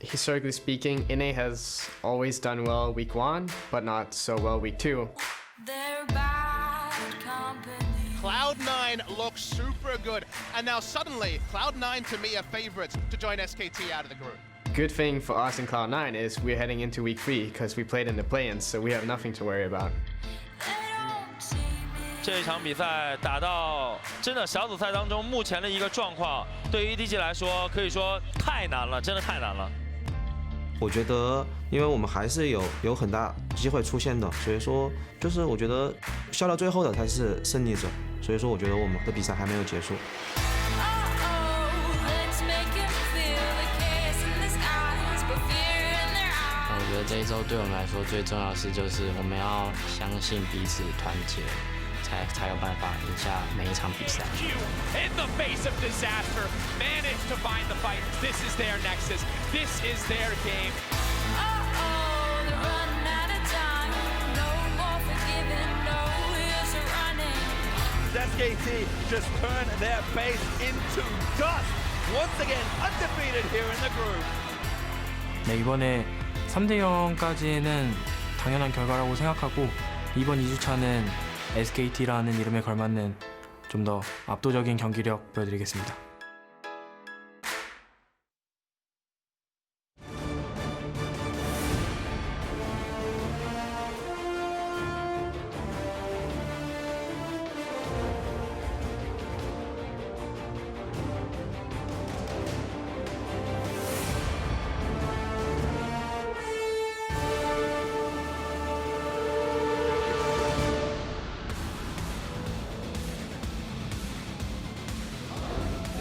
Historically speaking, NA has always done well week 1, but not so well week 2. Cloud9 looks super good, and now suddenly Cloud9 to me are favorites to join SKT out of the group. Good thing for us in Cloud9 is we're heading into week 3 because we played in the play-ins, so we have nothing to worry about. 这一场比赛打到真的小组赛当中，目前的一个状况，对于 ADC 来说，可以说太难了，真的太难了。我觉得，因为我们还是有很大机会出现的，所以说就是我觉得笑到最后的才是胜利者，所以说我觉得我们的比赛还没有结束。我觉得这一周对我们来说最重要的事就是我们要相信彼此团结。 才有办法赢下每一场比赛。In the face of disaster, managed to find the fight. This is their nexus. This is their game. They're running out of time. No more forgiving. No use of running. SKT just turned their base into dust. Once again, undefeated here in the group. 네, 이번에 3대 0까지는 당연한 결과라고 생각하고 이번 2주차는 SKT라는 이름에 걸맞는 좀 더 압도적인 경기력 보여드리겠습니다.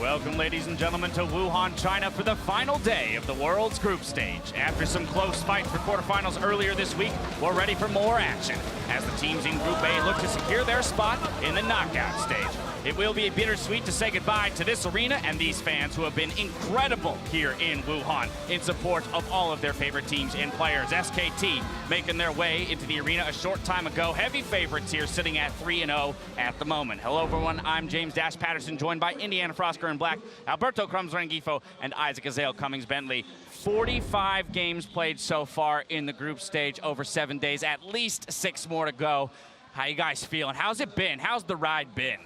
Welcome, ladies and gentlemen, to Wuhan, China for the final day of the World's Group Stage. After some close fights for quarterfinals earlier this week, we're ready for more action as the teams in Group A look to secure their spot in the knockout stage. It will be bittersweet to say goodbye to this arena and these fans who have been incredible here in Wuhan in support of all of their favorite teams and players. SKT making their way into the arena a short time ago. Heavy favorites here, sitting at 3-0 at the moment. Hello, everyone. I'm James Dash Patterson, joined by Indiana Frosker in black, Alberto Crumbs Rengifo, and Isaac Azale Cummings Bentley. 45 games played so far in the group stage over 7 days, at least 6 more to go. How you guys feeling? How's it been? How's the ride been?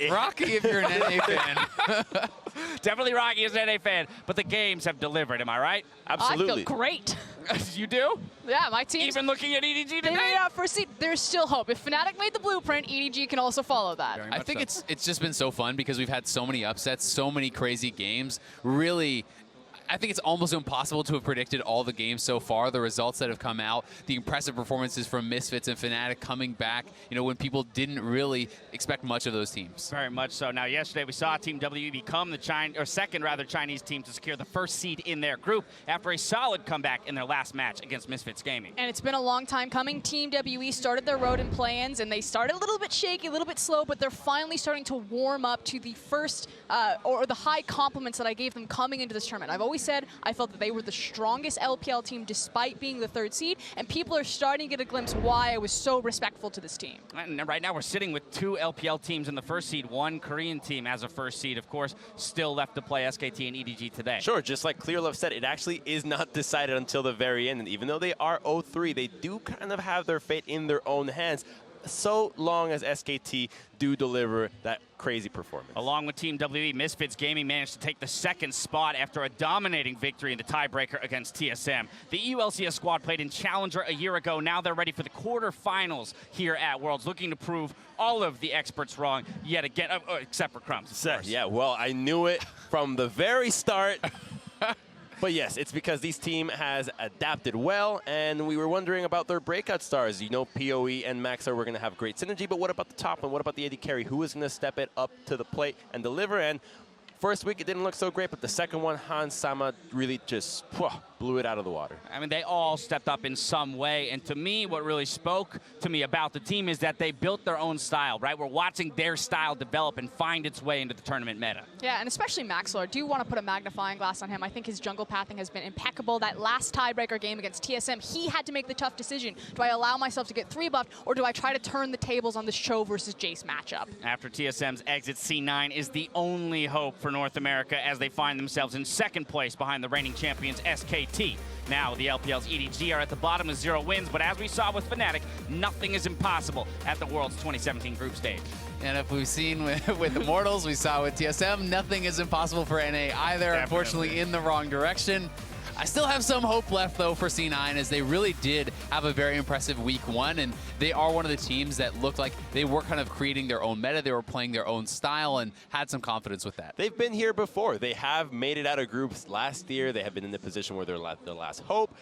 Rocky if you're an NA fan. Definitely Rocky as an NA fan, but the games have delivered, am I right? Absolutely. I feel great. You do? Yeah, my team. Even looking at EDG today? They made it out first seed. There's still hope. If Fnatic made the blueprint, EDG can also follow that. I think it's just been so fun because we've had so many upsets, so many crazy games. Really, I think it's almost impossible to have predicted all the games so far, the results that have come out, the impressive performances from Misfits and Fnatic coming back, you know, when people didn't really expect much of those teams. Very much so. Now, yesterday we saw Team WE become the second Chinese team to secure the first seed in their group after a solid comeback in their last match against Misfits Gaming. And it's been a long time coming. Team WE started their road in play-ins, and they started a little bit shaky, a little bit slow, but they're finally starting to warm up to the first, or the high compliments that I gave them coming into this tournament. I've always said I felt that they were the strongest LPL team despite being the 3rd seed, and people are starting to get a glimpse why I was so respectful to this team. And right now we're sitting with 2 LPL teams in the 1st seed, 1 Korean team as a 1st seed, of course, still left to play SKT and EDG today. Sure, just like Clearlove said, it actually is not decided until the very end, and even though they are 0-3, they do kind of have their fate in their own hands, so long as SKT do deliver that crazy performance. Along with Team WE, Misfits Gaming managed to take the 2nd spot after a dominating victory in the tiebreaker against TSM. The EULCS squad played in Challenger a year ago. Now they're ready for the quarterfinals here at Worlds, looking to prove all of the experts wrong yet again, except for Crumbs, of course. Yeah, well, I knew it from the very start. But yes, it's because this team has adapted well, and we were wondering about their breakout stars. You know, PoE and Maxar were going to have great synergy, but what about the top, and what about the AD carry? Who is going to step it up to the plate and deliver? And first week, it didn't look so great, but the second one, Hans Sama really just blew it out of the water. I mean, they all stepped up in some way, and to me, what really spoke to me about the team is that they built their own style, right? We're watching their style develop and find its way into the tournament meta. Yeah, and especially Maxlor. I do want to put a magnifying glass on him. I think his jungle pathing has been impeccable. That last tiebreaker game against TSM, he had to make the tough decision. Do I allow myself to get 3-buffed, or do I try to turn the tables on this Cho versus Jace matchup? After TSM's exit, C9 is the only hope for for North America as they find themselves in second place behind the reigning champions SKT. Now the LPL's EDG are at the bottom with 0 wins, but as we saw with Fnatic, nothing is impossible at the World's 2017 group stage. And if we've seen with Immortals, we saw with TSM, nothing is impossible for NA either. Definitely. Unfortunately, in the wrong direction. I still have some hope left, though, for C9, as they really did have a very impressive week 1, and they are one of the teams that looked like they were kind of creating their own meta. They were playing their own style and had some confidence with that. They've been here before. They have made it out of groups last year. They have been in the position where they're the last hope.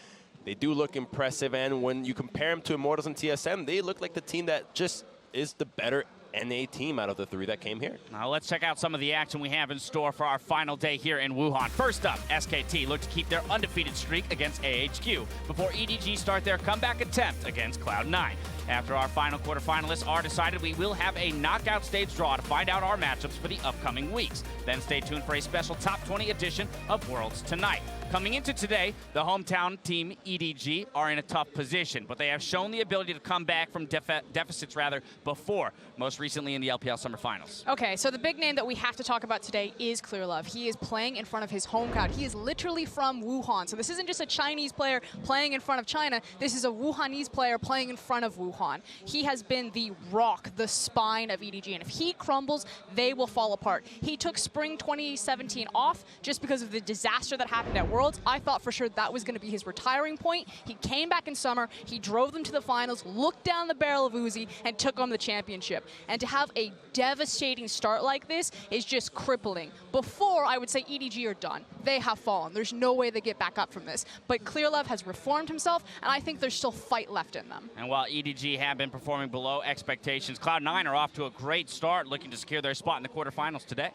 They do look impressive, and when you compare them to Immortals and TSM, they look like the team that just is the better NA team out of the 3 that came here. Now let's check out some of the action we have in store for our final day here in Wuhan. First up, SKT look to keep their undefeated streak against AHQ before EDG start their comeback attempt against Cloud9. After our final quarterfinalists are decided, we will have a knockout stage draw to find out our matchups for the upcoming weeks. Then stay tuned for a special top 20 edition of Worlds tonight. Coming into today, the hometown team EDG are in a tough position, but they have shown the ability to come back from deficits before, most recently in the LPL Summer Finals. Okay, so the big name that we have to talk about today is Clearlove. He is playing in front of his home crowd. He is literally from Wuhan. So this isn't just a Chinese player playing in front of China. This is a Wuhanese player playing in front of Wuhan. He has been the rock, the spine of EDG, and if he crumbles, they will fall apart. He took spring 2017 off just because of the disaster that happened at Worlds. I thought for sure that was going to be his retiring point. He came back in summer, he drove them to the finals, looked down the barrel of Uzi, and took home the championship. And to have a devastating start like this is just crippling. Before, I would say EDG are done. They have fallen. There's no way they get back up from this. But Clearlove has reformed himself, and I think there's still fight left in them. And while EDG have been performing below expectations, Cloud9 are off to a great start, looking to secure their spot in the quarterfinals today.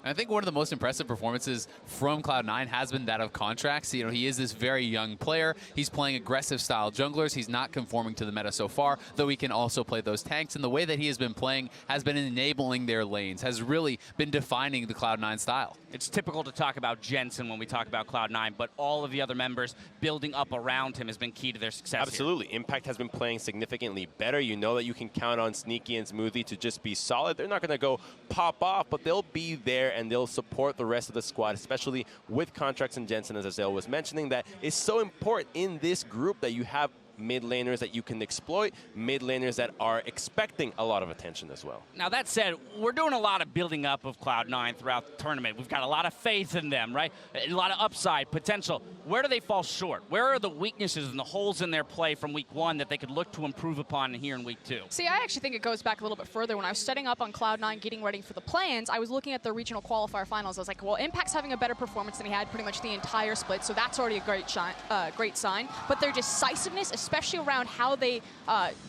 I think one of the most impressive performances from Cloud9 has been that of Contracts. You know, he is this very young player. He's playing aggressive style junglers. He's not conforming to the meta so far, though he can also play those tanks. And the way that he has been playing has been enabling their lanes, has really been defining the Cloud9 style. It's typical to talk about Jensen when we talk about Cloud9, but all of the other members building up around him has been key to their success. Absolutely. Here. Impact has been playing significantly better. You know that you can count on Sneaky and Smoothie to just be solid. They're not going to go pop off, but they'll be there and they'll support the rest of the squad, especially with Contracts and Jensen, as Azale was mentioning. That is so important in this group that you have mid laners that you can exploit, mid laners that are expecting a lot of attention as well. Now that said, we're doing a lot of building up of Cloud9 throughout the tournament. We've got a lot of faith in them, right? A lot of upside, potential. Where do they fall short? Where are the weaknesses and the holes in their play from week 1 that they could look to improve upon here in week 2? See, I actually think it goes back a little bit further. When I was setting up on Cloud9 getting ready for the play-ins, I was looking at the regional qualifier finals. I was like, well, Impact's having a better performance than he had pretty much the entire split, so that's already a great sign. But their decisiveness, especially around how they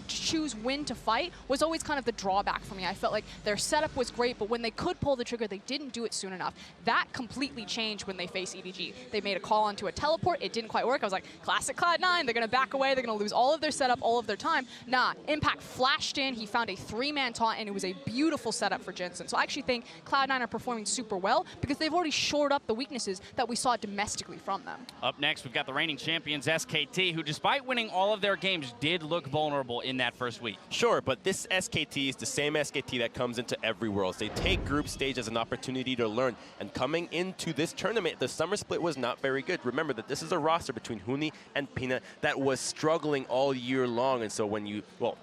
choose when to fight, was always kind of the drawback for me. I felt like their setup was great, but when they could pull the trigger, they didn't do it soon enough. That completely changed when they faced EDG. They made a call onto a teleport. It didn't quite work. I was like, classic Cloud9. They're going to back away. They're going to lose all of their setup, all of their time. Nah, Impact flashed in. He found a 3-man taunt, and it was a beautiful setup for Jensen. So I actually think Cloud9 are performing super well because they've already shored up the weaknesses that we saw domestically from them. Up next, we've got the reigning champions, SKT, who despite winning all of their games, did look vulnerable in that first week. Sure, but this SKT is the same SKT that comes into every Worlds. They take group stage as an opportunity to learn, and coming into this tournament, the summer split was not very good. Remember that this is a roster between Huni and Pina that was struggling all year long, and so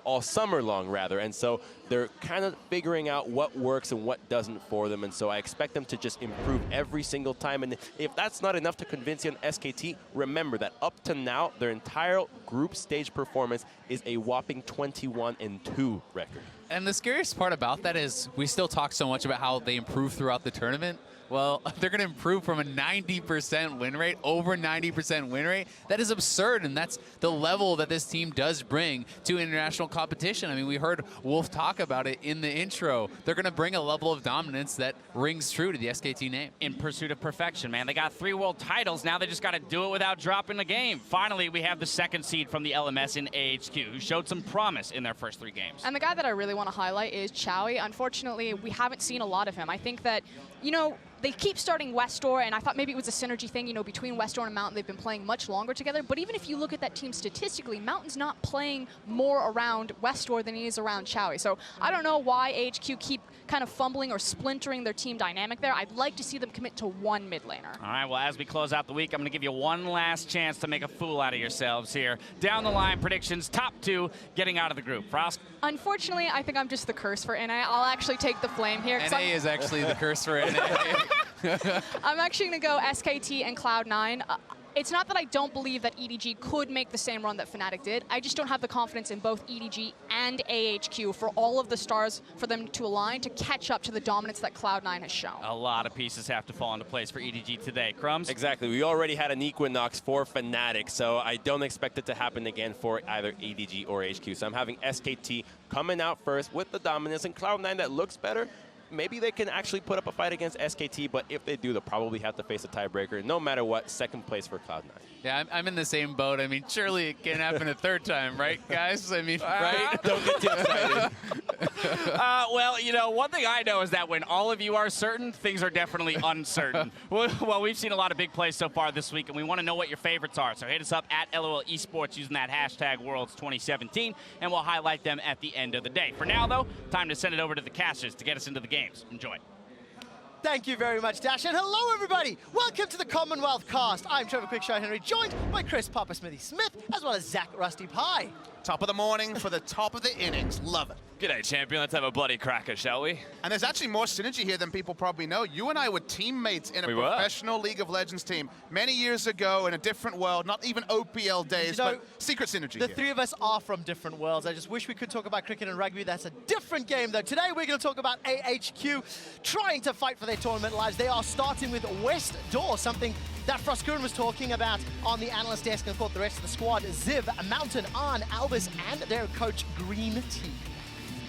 all summer long rather, and so they're kind of figuring out what works and what doesn't for them, and so I expect them to just improve every single time, and if that's not enough to convince you on SKT, remember that up to now, their entire group stage performance is a whopping 21-2 record. And the scariest part about that is we still talk so much about how they improve throughout the tournament. Well, they're going to improve from a 90% win rate, over 90% win rate. That is absurd, and that's the level that this team does bring to international competition. I mean, we heard Wolf talk about it in the intro. They're going to bring a level of dominance that rings true to the SKT name. In pursuit of perfection, man. They got 3 world titles. Now they just got to do it without dropping a game. Finally, we have the 2nd seed from the LMS in AHQ, who showed some promise in their first 3 games. And the guy that I really want to highlight is Chowie. Unfortunately, we haven't seen a lot of him. I think that, you know, they keep starting Westdoor, and I thought maybe it was a synergy thing, you know, between Westdoor and Mountain. They've been playing much longer together, but even if you look at that team statistically, Mountain's not playing more around Westdoor than he is around Chowie. So I don't know why AHQ keep kind of fumbling or splintering their team dynamic there. I'd like to see them commit to one mid laner. All right, well, as we close out the week, I'm going to give you one last chance to make a fool out of yourselves here. Down the line, predictions, top 2 getting out of the group. Frost? Unfortunately, I think I'm just the curse for NA. I'll actually take the flame here. NA is actually the curse for NA. I'm actually going to go SKT and Cloud9. It's not that I don't believe that EDG could make the same run that Fnatic did. I just don't have the confidence in both EDG and AHQ for all of the stars for them to align to catch up to the dominance that Cloud9 has shown. A lot of pieces have to fall into place for EDG today. Crumbs? Exactly. We already had an Equinox for Fnatic, so I don't expect it to happen again for either EDG or AHQ. So I'm having SKT coming out first with the dominance, and Cloud9 that looks better. Maybe they can actually put up a fight against SKT, but if they do, they'll probably have to face a tiebreaker. No matter what, second place for Cloud9. Yeah, I'm in the same boat. I mean, surely it can happen a third time, right, guys? I mean, right? Don't get too excited. Well, you know, one thing I know is that when all of you are certain, things are definitely uncertain. Well, we've seen a lot of big plays so far this week, and we want to know what your favorites are. So hit us up at LOL Esports using that hashtag Worlds 2017, and we'll highlight them at the end of the day. For now, though, time to send it over to the casters to get us into the games. Enjoy. Thank you very much, Dash, and hello, everybody. Welcome to the Commonwealth Cast. I'm Trevor Quickshot Henry, joined by Chris Papa Smithy Smith, as well as Zach Rusty Pie. Top of the morning for the top of the innings. Love it. G'day, champion. Let's have a bloody cracker, shall we? And there's actually more synergy here than people probably know. You and I were teammates in a professional League of Legends team many years ago in a different world, not even OPL days, but secret synergy The here. three of us are from different worlds. I just wish we could talk about cricket and rugby. That's a different game, though. Today, we're going to talk about AHQ trying to fight for their tournament lives. They are starting with Westdoor, something that Frostgoon was talking about on the analyst desk, and of course the rest of the squad, Ziv, Mountain, Arn, Albis, and their coach, Green Tea.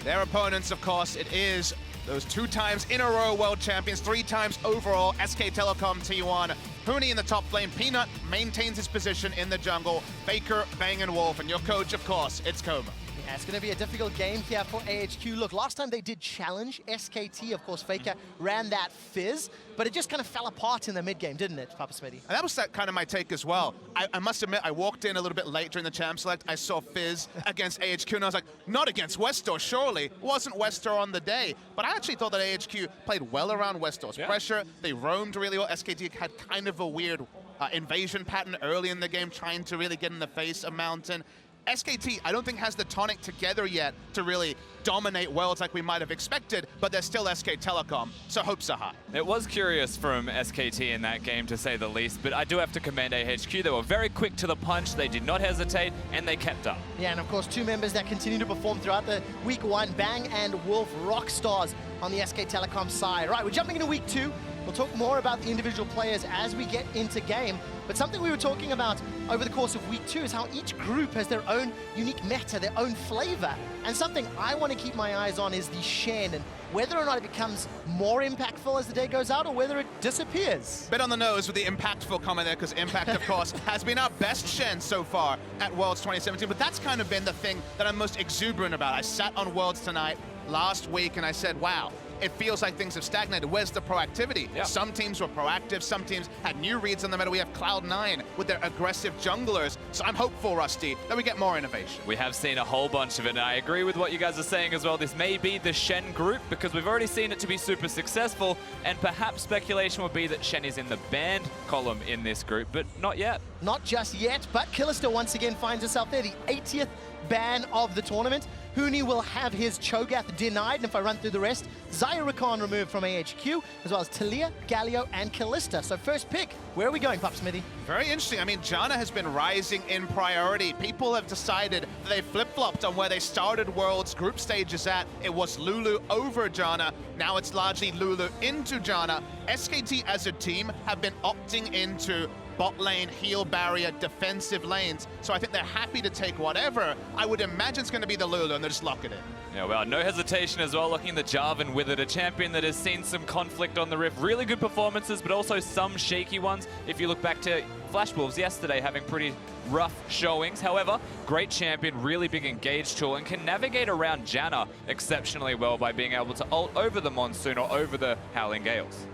Their opponents, of course, it is those 2 times in a row world champions, 3 times overall, SK Telecom T1. Huni in the top lane, Peanut maintains his position in the jungle, FLICKR, Bang & Wolf, and your coach, of course, it's Kog'Maw. Yeah, it's going to be a difficult game here for AHQ. Look, last time they did challenge SKT, of course, FLICKR ran that Fizz, but it just kind of fell apart in the mid game, didn't it, Papa Smitty? And that was kind of my take as well. I must admit, I walked in a little bit late during the Champ Select. I saw Fizz against AHQ, and I was like, not against Westdoor, surely. It wasn't Westdoor on the day. But I actually thought that AHQ played well around Westdoor's pressure. They roamed really well. SKT had kind of a weird invasion pattern early in the game, trying to really get in the face of Mountain. SKT, I don't think has the tonic together yet to really dominate Worlds like we might have expected, but they're still SK Telecom, so hopes are high. It was curious from SKT in that game, to say the least, but I do have to commend AHQ. They were very quick to the punch, they did not hesitate, and they kept up. Yeah, and of course, 2 members that continue to perform throughout the week 1, Bang and Wolf, rock stars on the SK Telecom side. Right, we're jumping into week 2. We'll talk more about the individual players as we get into game. But something we were talking about over the course of week 2 is how each group has their own unique meta, their own flavor. And something I want to keep my eyes on is the Shen, and whether or not it becomes more impactful as the day goes out, or whether it disappears. Bit on the nose with the impactful comment there, because Impact, of course, has been our best Shen so far at Worlds 2017. But that's kind of been the thing that I'm most exuberant about. I sat on Worlds tonight last week, and I said, wow, it feels like things have stagnated. Where's the proactivity? Yeah. Some teams were proactive, some teams had new reads on the meta. We have Cloud9 with their aggressive junglers. So I'm hopeful, Rusty, that we get more innovation. We have seen a whole bunch of it, and I agree with what you guys are saying as well. This may be the Shen group, because we've already seen it to be super successful, and perhaps speculation would be that Shen is in the banned column in this group, but not yet. Not just yet, but Killister once again finds herself there, the 80th ban of the tournament. Huni will have his Cho'Gath denied, and if I run through the rest, Zyrakan removed from AHQ, as well as Talia, Galio, and Callista. So first pick, where are we going, Pop Smithy? Very interesting. I mean, Janna has been rising in priority. People have decided that they flip-flopped on where they started Worlds group stages at. It was Lulu over Janna. Now it's largely Lulu into Janna. SKT as a team have been opting into bot lane, heal barrier, defensive lanes. So I think they're happy to take whatever. I would imagine it's going to be the Lulu, and they'll just lock it in. Yeah, well, no hesitation as well, looking at the Jarvan with it, a champion that has seen some conflict on the Rift. Really good performances, but also some shaky ones. If you look back to Flash Wolves yesterday, having pretty rough showings. However, great champion, really big engage tool, and can navigate around Janna exceptionally well by being able to ult over the Monsoon or over the Howling Gales.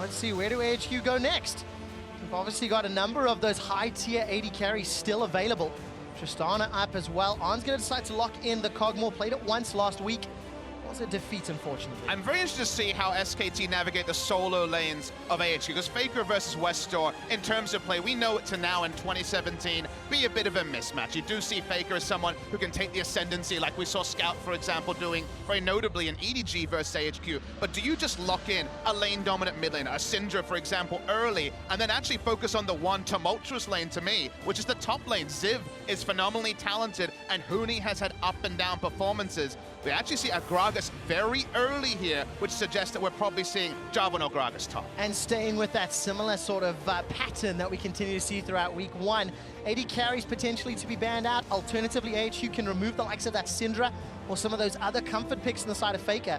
Let's see, where do AHQ go next? We've obviously got a number of those high-tier AD carries still available. Tristana up as well. Arn's going to decide to lock in the Kog'Maw. Played it once last week. was a defeat, unfortunately. I'm very interested to see how SKT navigate the solo lanes of AHQ, because FLICKR versus Westdoor, in terms of play, we know it to now in 2017 be a bit of a mismatch. You do see FLICKR as someone who can take the ascendancy, like we saw Scout, for example, doing very notably in EDG versus AHQ. But do you just lock in a lane-dominant mid lane, a Syndra, for example, early, and then actually focus on the one tumultuous lane to me, which is the top lane? Ziv is phenomenally talented, and Huni has had up and down performances. We actually see a Gragas very early here, which suggests that we're probably seeing Jarvan or Gragas top. And staying with that similar sort of pattern that we continue to see throughout week 1, AD carries potentially to be banned out. Alternatively, AHQ can remove the likes of that Syndra or some of those other comfort picks on the side of FLICKR.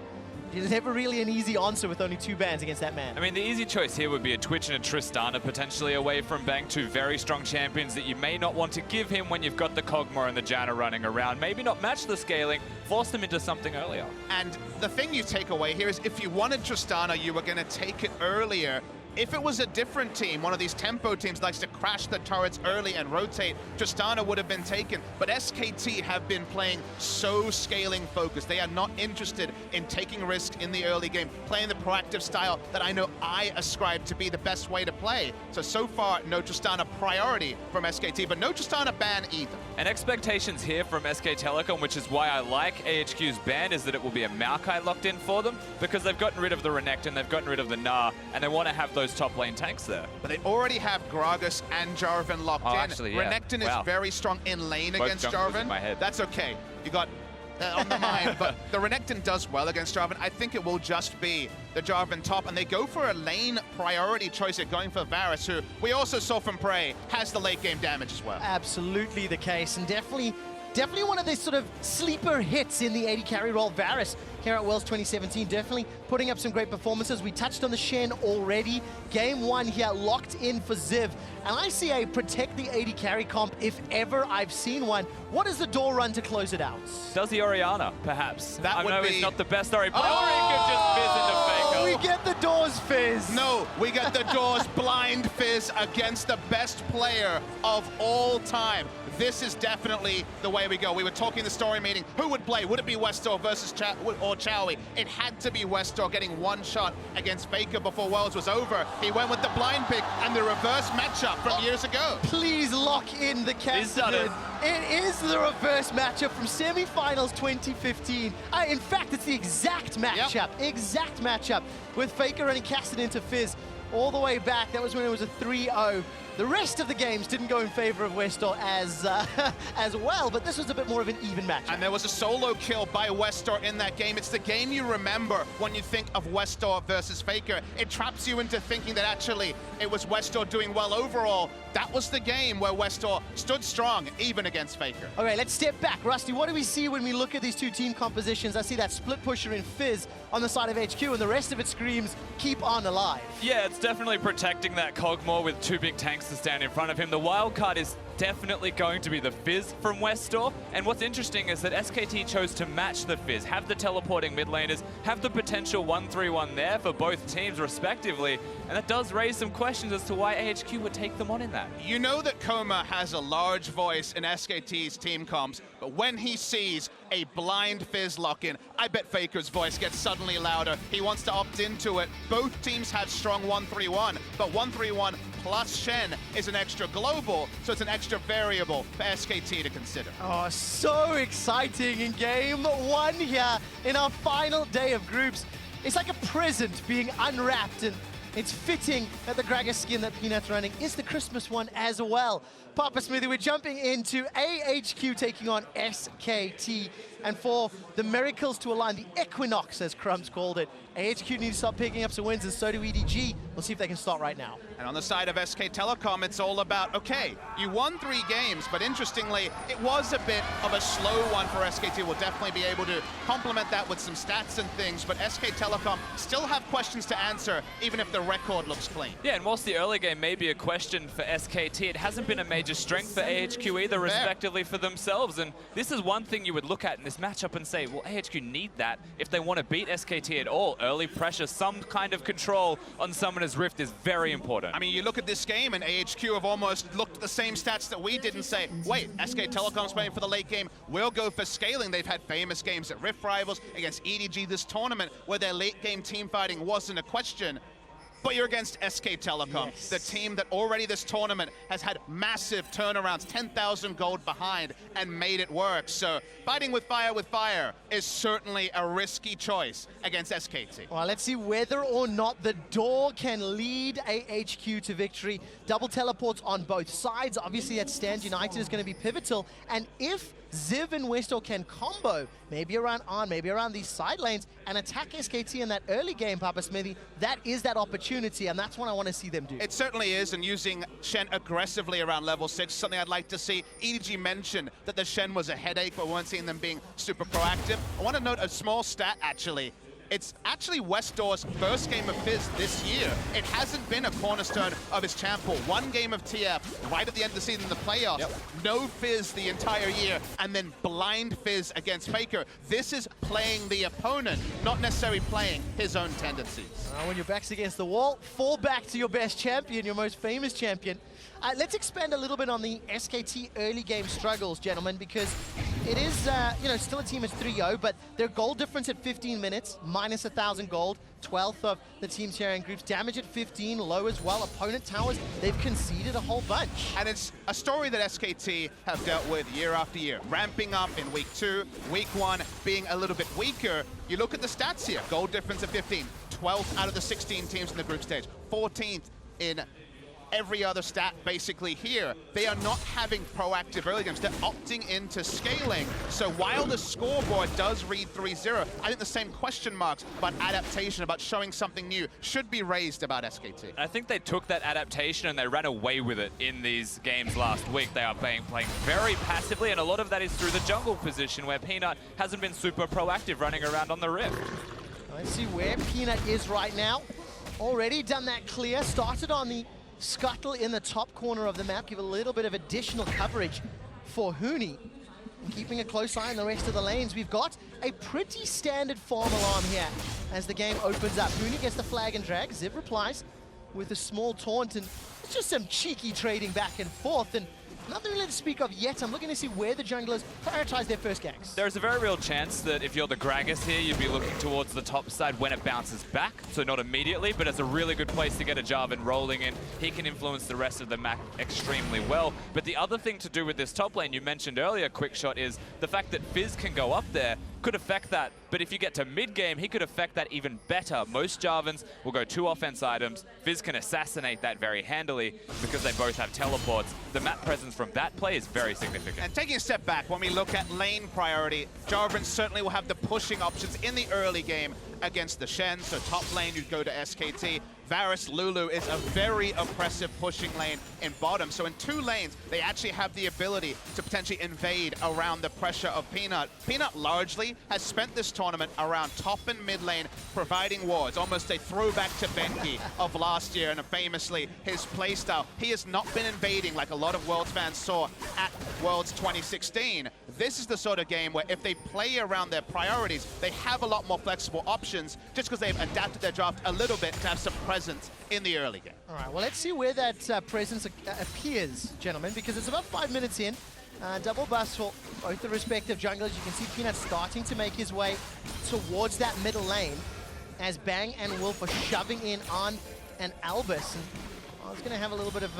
There's never really an easy answer with only 2 bans against that man. I mean, the easy choice here would be a Twitch and a Tristana potentially away from Bang, 2 very strong champions that you may not want to give him when you've got the Kog'Maw and the Janna running around. Maybe not match the scaling, force them into something earlier. And the thing you take away here is if you wanted Tristana, you were going to take it earlier. If it was a different team, one of these tempo teams likes to crash the turrets early and rotate, Tristana would have been taken. But SKT have been playing so scaling focused. They are not interested in taking risks in the early game, playing the proactive style that I know I ascribe to be the best way to play. So far, no Tristana priority from SKT, but no Tristana ban either. And expectations here from SK Telecom, which is why I like AHQ's ban, is that it will be a Maokai locked in for them, because they've gotten rid of the Renekton, they've gotten rid of the Gnar, and they want to have those top lane tanks there. But they already have Gragas and Jarvan locked in. Actually, yeah. Renekton is very strong in lane Both against junglers Jarvan. in my head. That's okay. You got on the mind, but the Renekton does well against Jarvan. I think it will just be the Jarvan top, and they go for a lane priority choice here, going for Varus, who we also saw from Prey has the late game damage as well. Absolutely the case, and definitely one of these sort of sleeper hits in the AD carry role. Varus here at Worlds 2017, definitely putting up some great performances. We touched on the Shen already. Game 1 here, locked in for Ziv. And I see a protect the AD carry comp if ever I've seen one. What is the door run to close it out? Does the Orianna, perhaps? That I would know be... it's not the best Ori, but Ori could just Fizz into FLICKR. We get the doors Fizz. No, we get the doors blind Fizz against the best player of all time. This is definitely the way we go. We were talking in the story meeting. Who would play? Would it be Westdoor versus Cho'Gath? It had to be Westdoor getting one shot against FLICKR before Worlds was over. He went with the blind pick and the reverse matchup from years ago. Please lock in the Kassadin. It is the reverse matchup from semi-finals 2015. In fact, it's the exact matchup. Exact matchup with FLICKR running Kassadin to Fizz all the way back. That was when it was a 3-0. The rest of the games didn't go in favor of Westdoor as well, but this was a bit more of an even match. And there was a solo kill by Westdoor in that game. It's the game you remember when you think of Westdoor versus FLICKR. It traps you into thinking that actually it was Westdoor doing well overall. That was the game where Westdoor stood strong, even against FLICKR. All right, let's step back. Rusty, what do we see when we look at these two team compositions? I see that split pusher in Fizz on the side of HQ, and the rest of it screams, keep on alive. Yeah, it's definitely protecting that Kog'Maw with 2 big tanks to stand in front of him. The wild card is definitely going to be the Fizz from Westdoor. And what's interesting is that SKT chose to match the Fizz, have the teleporting mid laners, have the potential 1-3-1 there for both teams respectively. And that does raise some questions as to why AHQ would take them on in that. You know that Kog'Maw has a large voice in SKT's team comms, but when he sees a blind Fizz lock-in, I bet FLICKR's voice gets suddenly louder. He wants to opt into it. Both teams have strong 1-3-1, but 1-3-1 plus Shen is an extra global, so it's an extra variable for SKT to consider. Oh, so exciting in game 1 here in our final day of groups. It's like a present being unwrapped, and it's fitting that the Gragas skin that Peanut's running is the Christmas one as well. Papa Smithy, we're jumping into AHQ taking on SKT. And for the miracles to align, the equinox, as Crumbs called it, AHQ need to start picking up some wins, and so do EDG. We'll see if they can start right now. And on the side of SK Telecom, it's all about, okay, you won 3 games, but interestingly, it was a bit of a slow one for SKT. We'll definitely be able to complement that with some stats and things, but SK Telecom still have questions to answer, even if the record looks clean. Yeah, and whilst the early game may be a question for SKT, it hasn't been a major strength for AHQ either, respectively, for themselves. And this is one thing you would look at in this matchup and say, well, AHQ need that if they want to beat SKT at all early pressure, some kind of control on Summoner's Rift is very important. I mean, you look at this game, and AHQ have almost looked at the same stats that we did and say, wait, SK Telecom's playing for the late game, we'll go for scaling. They've had famous games at Rift Rivals against EDG this tournament where their late game team fighting wasn't a question. But you're against SK Telecom, the team that already this tournament has had massive turnarounds, 10,000 gold behind, and made it work. So fighting with fire is certainly a risky choice against SKT. Well, let's see whether or not the door can lead AHQ to victory. Double teleports on both sides. Obviously, that Stand United is going to be pivotal. And if Ziv and Westdoor can combo, maybe around Arn, maybe around these side lanes, and attack SKT in that early game, Papa Smithy, that is that opportunity, and that's what I want to see them do. It certainly is, and using Shen aggressively around level 6, something I'd like to see. EDG mentioned that the Shen was a headache, but we weren't seeing them being super proactive. I want to note a small stat, actually. It's actually Westdoor's first game of Fizz this year. It hasn't been a cornerstone of his champ pool. One game of TF right at the end of the season in the playoffs. No Fizz the entire year, and then blind Fizz against FLICKR. This is playing the opponent, not necessarily playing his own tendencies. When your back's against the wall, fall back to your best champion, your most famous champion. Let's expand a little bit on the SKT early game struggles, gentlemen, because it is, still a team at 3-0, but their goal difference at 15 minutes, minus 1,000 gold, 12th of the teams here in groups. Damage at 15, low as well. Opponent towers, they've conceded a whole bunch. And it's a story that SKT have dealt with year after year, ramping up in week 2, week 1 being a little bit weaker. You look at the stats here, goal difference at 15, 12th out of the 16 teams in the group stage, 14th in every other stat basically here. They are not having proactive early games. They're opting into scaling. So while the scoreboard does read 3-0, I think the same question marks about adaptation, about showing something new, should be raised about SKT. I think they took that adaptation and they ran away with it in these games last week. They are playing very passively, and a lot of that is through the jungle position where Peanut hasn't been super proactive running around on the Rift. Let's see where Peanut is right now. Already done that clear, started on the scuttle in the top corner of the map, give a little bit of additional coverage for Huni. And keeping a close eye on the rest of the lanes, we've got a pretty standard farm alarm here as the game opens up. Huni gets the flag and drag, Ziv replies with a small taunt, and it's just some cheeky trading back and forth, and nothing really to speak of yet. I'm looking to see where the junglers prioritize their first ganks. There's a very real chance that if you're the Gragas here, you'd be looking towards the top side when it bounces back. So not immediately, but it's a really good place to get a Jarvan rolling in. He can influence the rest of the map extremely well. But the other thing to do with this top lane you mentioned earlier, Quickshot, is the fact that Fizz can go up there could affect that. But if you get to mid-game, he could affect that even better. Most Jarvans will go 2 offense items. Fizz can assassinate that very handily because they both have teleports. The map presence from that play is very significant. And taking a step back, when we look at lane priority, Jarvan certainly will have the pushing options in the early game against the Shen. So top lane, you'd go to SKT. Varus, Lulu is a very oppressive pushing lane in bottom. So in 2 lanes, they actually have the ability to potentially invade around the pressure of Peanut. Peanut largely has spent this tournament around top and mid lane providing wards, almost a throwback to Benki of last year and famously his playstyle. He has not been invading like a lot of Worlds fans saw at Worlds 2016. This is the sort of game where if they play around their priorities, they have a lot more flexible options just because they've adapted their draft a little bit to have some presence in the early game. All right, well, let's see where that presence appears, gentlemen, because it's about 5 minutes in. Double bust for both the respective junglers. You can see Peanut starting to make his way towards that middle lane as Bang and Wolf are shoving in on an Albis. And I was going to have a little bit of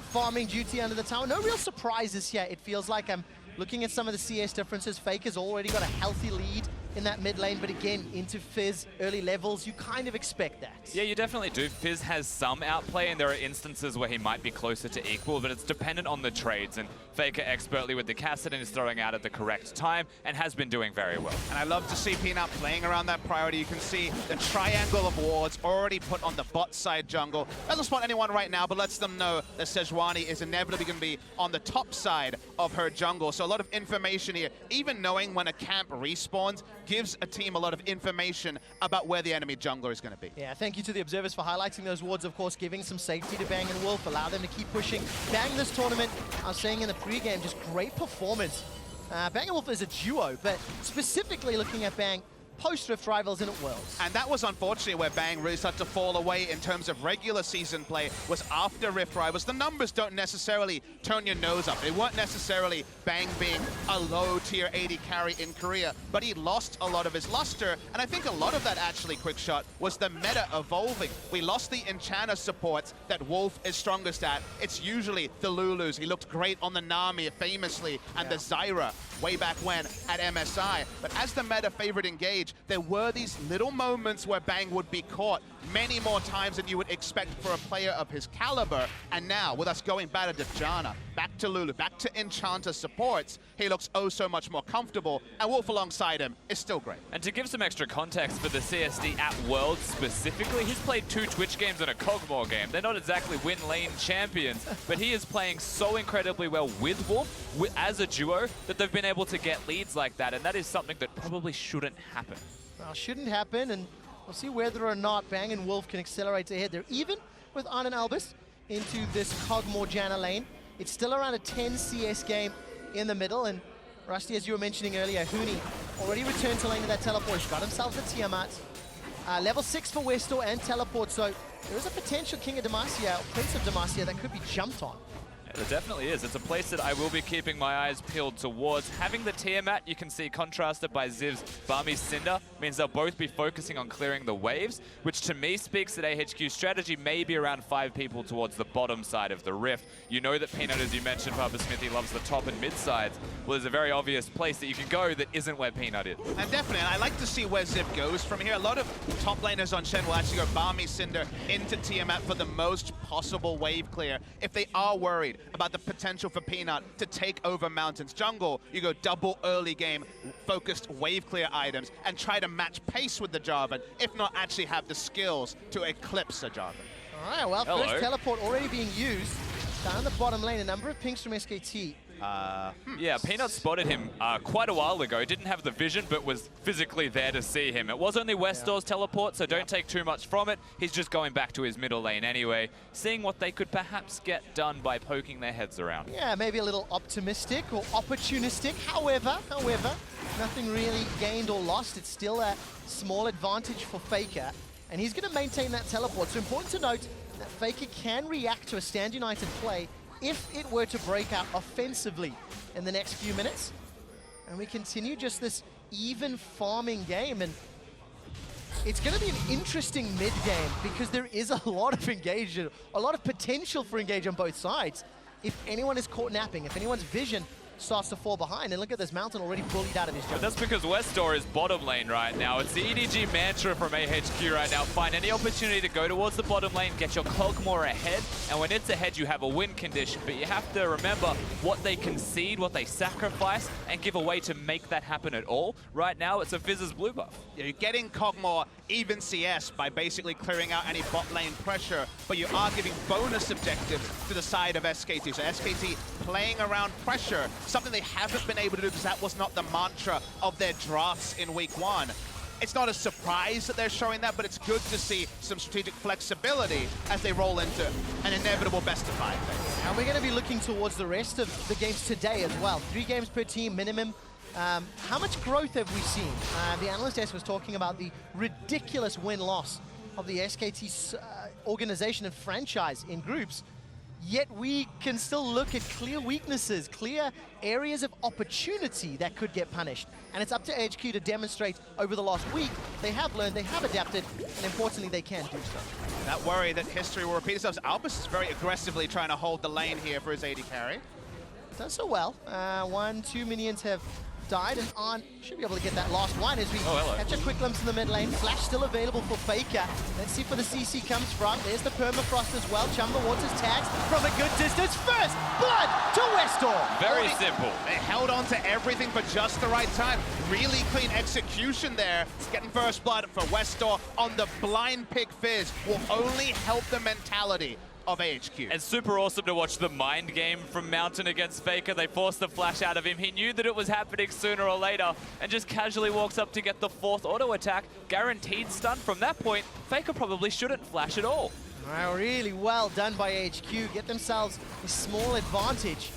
farming duty under the tower. No real surprises here. It feels like I'm looking at some of the CS differences. FLICKR's already got a healthy lead in that mid lane, but again, into Fizz early levels, you kind of expect that. Yeah, you definitely do. Fizz has some outplay, and there are instances where he might be closer to equal, but it's dependent on the trades, and FLICKR expertly with the Kassadin is throwing out at the correct time and has been doing very well. And I love to see Peanut playing around that priority. You can see the triangle of wards already put on the bot side jungle. Doesn't spot anyone right now, but lets them know that Sejuani is inevitably going to be on the top side of her jungle. So a lot of information here. Even knowing when a camp respawns gives a team a lot of information about where the enemy jungler is going to be. Yeah, thank you to the observers for highlighting those wards, of course, giving some safety to Bang and Wolf, allow them to keep pushing. Bang this tournament, I was saying in the pregame, just great performance. Bang and Wolf is a duo, but specifically looking at Bang, post-Rift rivals and at Worlds. And that was unfortunately where Bang really started to fall away in terms of regular season play, was after Rift Rivals. The numbers don't necessarily turn your nose up. They weren't necessarily Bang being a low-tier AD carry in Korea, but he lost a lot of his luster, and I think a lot of that actually, Quickshot, was the meta evolving. We lost the Enchanter supports that Wolf is strongest at. It's usually the Lulus. He looked great on the Nami famously, and the Zyra way back when at MSI. But as the meta favorite engage, there were these little moments where Bang would be caught many more times than you would expect for a player of his caliber. And now, with us going back to Janna, back to Lulu, back to Enchanter supports, he looks oh so much more comfortable, and Wolf alongside him is still great. And to give some extra context for the CSD at Worlds specifically, he's played 2 Twitch games and a Kog'Maw game. They're not exactly win lane champions, but he is playing so incredibly well with Wolf as a duo that they've been able to get leads like that, and that is something that probably shouldn't happen. Well, shouldn't happen, and we'll see whether or not Bang and Wolf can accelerate ahead. They're even with An and Albis into this Kog'Maw Janna lane. It's still around a 10 CS game in the middle, and Rusty, as you were mentioning earlier, Huni already returned to lane with that teleport. He's got himself a Tiamat. Level 6 for Westdoor and teleport, so there is a potential King of Demacia, or Prince of Demacia, that could be jumped on. There definitely is. It's a place that I will be keeping my eyes peeled towards. Having the Tiamat, you can see contrasted by Ziv's Barmy Cinder, means they'll both be focusing on clearing the waves, which to me speaks that AHQ's strategy may be around 5 people towards the bottom side of the Rift. You know that Peanut, as you mentioned, Papa Smithy, loves the top and mid sides. Well, there's a very obvious place that you can go that isn't where Peanut is. And definitely, and I like to see where Ziv goes from here. A lot of top laners on Shen will actually go Barmy Cinder into Tiamat for the most possible wave clear. If they are worried about the potential for Peanut to take over Mountain's jungle, you go double early game focused wave clear items and try to match pace with the Jarvan, if not actually have the skills to eclipse a Jarvan. All right, well, first teleport already being used. Down the bottom lane, a number of pings from SKT. Yeah, Peanut spotted him quite a while ago. Didn't have the vision, but was physically there to see him. It was only Westdoor's teleport, so don't take too much from it. He's just going back to his middle lane anyway, seeing what they could perhaps get done by poking their heads around. Yeah, maybe a little optimistic or opportunistic. However, nothing really gained or lost. It's still a small advantage for FLICKR, and he's going to maintain that teleport. So important to note that FLICKR can react to a Stand United play if it were to break out offensively in the next few minutes. And we continue just this even farming game, and it's going to be an interesting mid-game because there is a lot of engagement, a lot of potential for engage on both sides. If anyone is caught napping, if anyone's vision starts to fall behind, and look at this, Mountain already bullied out of his jungle. But that's because Westdoor is bottom lane right now. It's the EDG mantra from AHQ right now. Find any opportunity to go towards the bottom lane, get your Kog'Maw ahead, and when it's ahead, you have a win condition. But you have to remember what they concede, what they sacrifice, and give away to make that happen at all. Right now, it's a Fizz's blue buff. Yeah, you're getting Kog'Maw even CS by basically clearing out any bot lane pressure, but you are giving bonus objectives to the side of SKT. So SKT playing around pressure, something they haven't been able to do because that was not the mantra of their drafts in week 1. It's not a surprise that they're showing that, but it's good to see some strategic flexibility as they roll into an inevitable best of 5 phase. And we're going to be looking towards the rest of the games today as well. 3 games per team minimum. How much growth have we seen? The analyst desk was talking about the ridiculous win-loss of the SKT organization and franchise in groups. Yet we can still look at clear weaknesses, clear areas of opportunity that could get punished. And it's up to AHQ to demonstrate over the last week. They have learned, they have adapted, and importantly, they can do so. That worry that history will repeat itself. Albis is very aggressively trying to hold the lane here for his AD carry. Does so well. 2 minions have died, and Arn should be able to get that last one as we catch a quick glimpse in the mid lane. Flash still available for FLICKR. Let's see where the CC comes from. There's the permafrost as well. Chum the Waters tags from a good distance. First blood to Westdoor. Very simple. They held on to everything for just the right time. Really clean execution there. Getting first blood for Westdoor on the blind pick Fizz will only help the mentality of AHQ. And super awesome to watch the mind game from Mountain against FLICKR. They forced the flash out of him. He knew that it was happening sooner or later and just casually walks up to get the 4th auto attack. Guaranteed stun from that point. FLICKR probably shouldn't flash at all. Really well done by AHQ. Get themselves a small advantage.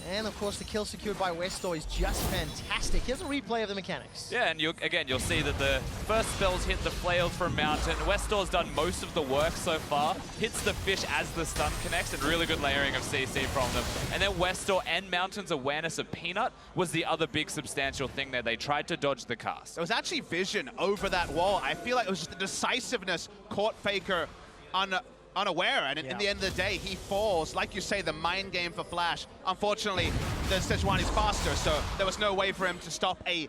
And of course, the kill secured by Westdoor is just fantastic. Here's a replay of the mechanics. Yeah, and you'll see that the first spells hit the flail from Mountain. Westdoor's done most of the work so far. Hits the fish as the stun connects, and really good layering of CC from them. And then Westdoor and Mountain's awareness of Peanut was the other big substantial thing there. They tried to dodge the cast. There was actually vision over that wall. I feel like it was just the decisiveness caught FLICKR unaware, and in the end of the day, he falls. Like you say, the mind game for Flash. Unfortunately, the Sejuani's faster, so there was no way for him to stop a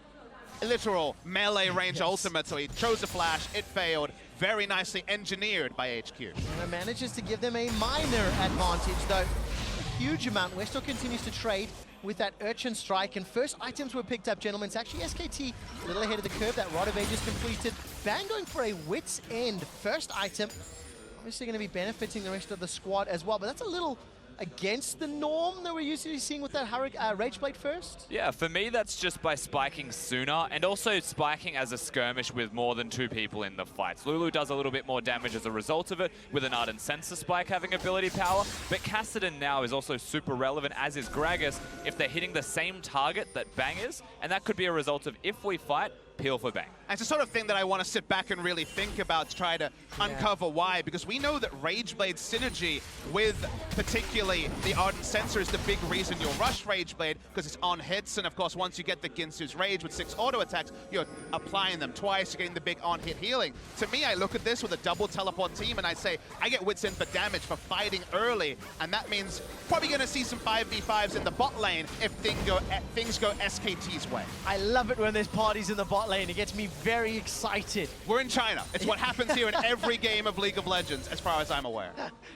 literal melee range ultimate, so he chose a flash, it failed. Very nicely engineered by AHQ. And it manages to give them a minor advantage, though. A huge amount. Westdoor continues to trade with that Urchin Strike, and first items were picked up, gentlemen. It's actually SKT a little ahead of the curve. That Rod of Ages completed. Bang going for a Wit's End first item. Obviously going to be benefiting the rest of the squad as well, but that's a little against the norm that we're usually seeing with that Rage Blade first. Yeah, for me, that's just by spiking sooner and also spiking as a skirmish with more than 2 people in the fights. Lulu does a little bit more damage as a result of it, with an Ardent Sensor spike having ability power, but Kassadin now is also super relevant, as is Gragas, if they're hitting the same target that Bang is, and that could be a result of, if we fight, peel for Bang. And it's the sort of thing that I want to sit back and really think about to try to uncover why, because we know that Rageblade synergy with particularly the Ardent Sensor is the big reason you'll rush Rageblade, because it's on hits, and of course once you get the Ginsu's Rage with 6 auto attacks, you're applying them twice, you're getting the big on-hit healing. To me, I look at this with a double teleport team and I say, I get Wits in for damage for fighting early, and that means probably going to see some 5v5s in the bot lane if things go SKT's way. I love it when there's parties in the bot lane. It gets me very excited. We're in China. It's what happens here in every game of League of Legends, as far as I'm aware.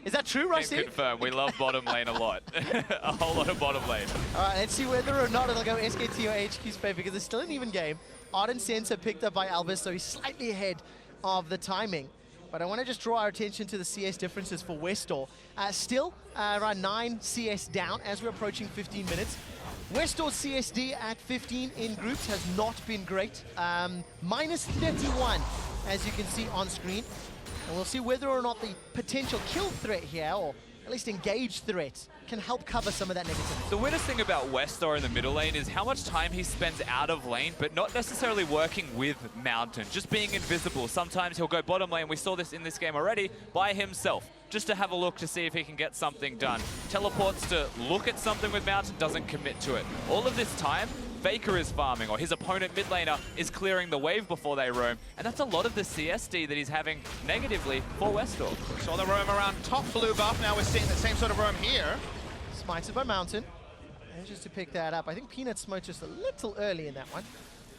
Is that true, Rusty? Can confirm. We love bottom lane a lot. A whole lot of bottom lane. All right, let's see whether or not it'll go SKT or AHQ's favor, because it's still an even game. Ardent Sensor picked up by Albis, so he's slightly ahead of the timing. But I want to just draw our attention to the CS differences for Westdoor. Still around 9 CS down as we're approaching 15 minutes. Westdoor's CSD at 15 in groups has not been great. Minus 31, as you can see on screen. And we'll see whether or not the potential kill threat here, or at least engage threat, can help cover some of that negativity. The weirdest thing about Westdoor in the middle lane is how much time he spends out of lane, but not necessarily working with Mountain, just being invisible. Sometimes he'll go bottom lane, we saw this in this game already, by himself, just to have a look to see if he can get something done. Teleports to look at something with Mountain, doesn't commit to it. All of this time, FLICKR is farming, or his opponent mid laner is clearing the wave before they roam, and that's a lot of the CSD that he's having negatively for Westdoor. Saw the roam around top blue buff, now we're seeing the same sort of roam here. Smited by Mountain. And just to pick that up, I think Peanut smoked just a little early in that one.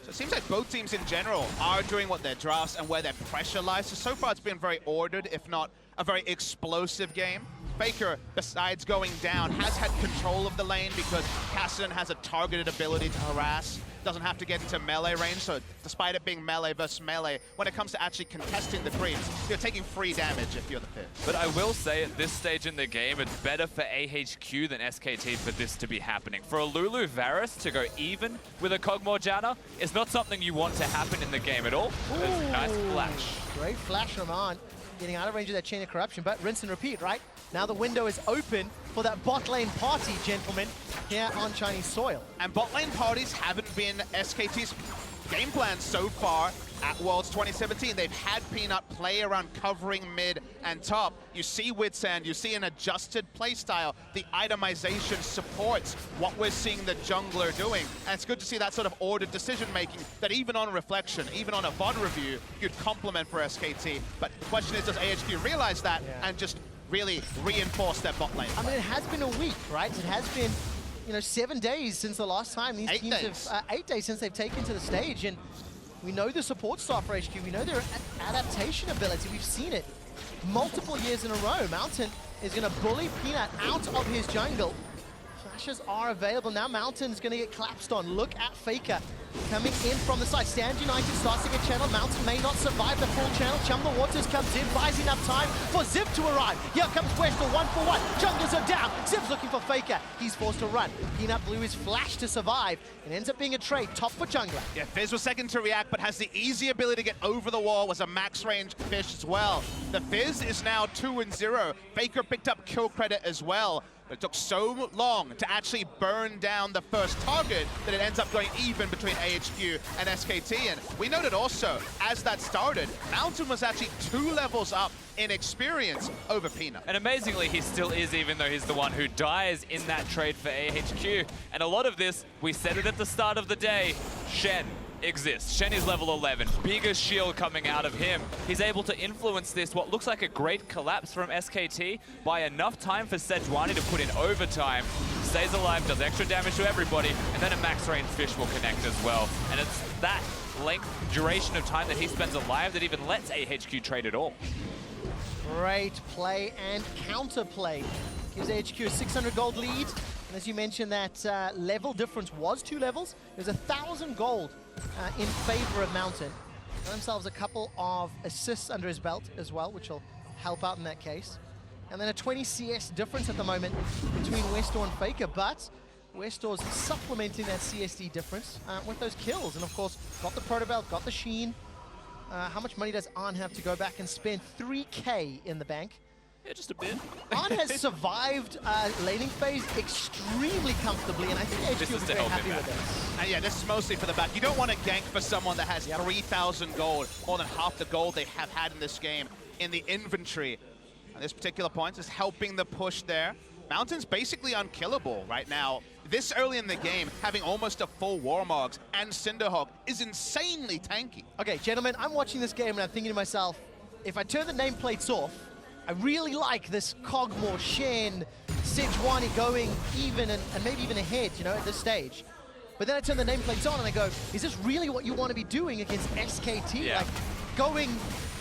So it seems like both teams in general are doing what their drafts and where their pressure lies. So far it's been very ordered, if not a very explosive game. FLICKR, besides going down, has had control of the lane because Kassadin has a targeted ability to harass. Doesn't have to get into melee range, so despite it being melee versus melee, when it comes to actually contesting the creeps, you're taking free damage if you're the Fizz. But I will say at this stage in the game, it's better for AHQ than SKT for this to be happening. For a Lulu Varus to go even with a Kog'Maw Janna is not something you want to happen in the game at all. It's a nice flash. Great flash from Arn, getting out of range of that Chain of Corruption, but rinse and repeat, right? Now the window is open for that bot lane party, gentlemen, here on Chinese soil. And bot lane parties haven't been SKT's game plan so far at Worlds 2017. They've had Peanut play around covering mid and top. You see Witsand, you see an adjusted playstyle. The itemization supports what we're seeing the jungler doing. And it's good to see that sort of ordered decision-making that even on reflection, even on a VOD review, you'd compliment for SKT. But the question is, does AHQ realize that and just really reinforce their bot lane? I mean, it has been a week, right? It has been, 7 days since the last time these teams have, 8 days since they've taken to the stage, and we know the support staff for HQ, we know their adaptation ability, we've seen it multiple years in a row. Mountain is gonna bully Peanut out of his jungle. Flashes are available now. Mountain's gonna get collapsed on. Look at FLICKR coming in from the side. Stand United starts to get channel. Mountain may not survive the full channel. Chum the Waters comes in, buys enough time for Zip to arrive. Here comes Westdoor, 1-for-1. Junglers are down. Zip's looking for FLICKR. He's forced to run. Peanut Blue is flashed to survive. It ends up being a trade, top for jungler. Yeah, Fizz was second to react, but has the easy ability to get over the wall, was a max range fish as well. The Fizz is now 2-0. FLICKR picked up kill credit as well. It took so long to actually burn down the first target that it ends up going even between AHQ and SKT. And we noted also, as that started, Mountain was actually 2 levels up in experience over Peanut. And amazingly, he still is, even though he's the one who dies in that trade for AHQ. And a lot of this, we said it at the start of the day, Shen exists. Shen is level 11, biggest shield coming out of him. He's able to influence this, what looks like a great collapse from SKT, by enough time for Sejuani to put in overtime. Stays alive, does extra damage to everybody, and then a max range Fish will connect as well. And it's that length, duration of time that he spends alive that even lets AHQ trade at all. Great play and counterplay. Gives AHQ a 600 gold lead. And as you mentioned, that level difference was 2 levels. There's 1,000 gold in favor of Mountain. Got themselves a couple of assists under his belt as well, which will help out in that case. And then a 20 CS difference at the moment between Westdoor and FLICKR, but Westdoor's supplementing that CSD difference with those kills. And of course, got the proto belt, got the Shin. How much money does Arn have to go back and spend? 3K in the bank. Yeah, just a bit. Arn has survived laning phase extremely comfortably, and I think AHQ will be very happy with this. And yeah, this is mostly for the back. You don't want to gank for someone that has 3,000 gold, more than half the gold they have had in this game in the inventory. At this particular point is helping the push there. Mountain's basically unkillable right now. This early in the game, having almost a full Warmogs and Cinderhawk is insanely tanky. Okay, gentlemen, I'm watching this game and I'm thinking to myself, if I turn the nameplates off, I really like this Kog'Maw, Shen, Sejuani going even and maybe even ahead, you know, at this stage. But then I turn the nameplates on and I go, is this really what you want to be doing against SKT? Yeah. Like, going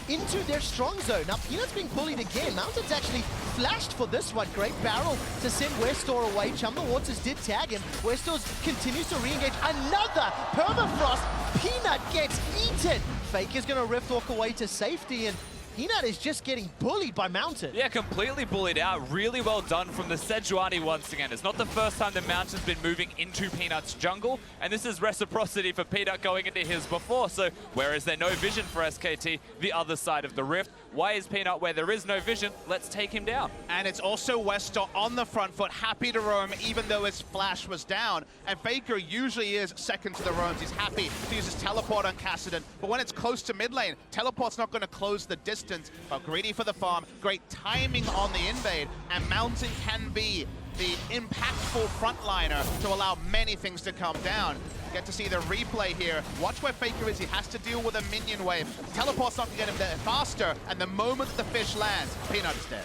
into their strong zone. Now, Peanut's being bullied again. Mountain's actually flashed for this one. Great barrel to send Westdoor away. Chumba Waters did tag him. Westdoor continues to re-engage. Another permafrost. Peanut gets eaten. FLICKR's going to rift walk away to safety, and Peanut is just getting bullied by Mountain. Yeah, completely bullied out. Really well done from the Sejuani once again. It's not the first time the Mountain's been moving into Peanut's jungle, and this is reciprocity for Peanut going into his before. So where is there no vision for SKT? The other side of the rift. Why is Peanut where there is no vision? Let's take him down. And it's also Westdoor on the front foot, happy to roam even though his flash was down. And FLICKR usually is second to the roams. He's happy to use his teleport on Kassadin. But when it's close to mid lane, teleport's not going to close the distance. But greedy for the farm, great timing on the invade, and Mountain can be the impactful frontliner to allow many things to come down. Get to see the replay here. Watch where FLICKR is. He has to deal with a minion wave. Teleport's not going to get him there faster, and the moment the fish lands, Peanut is dead.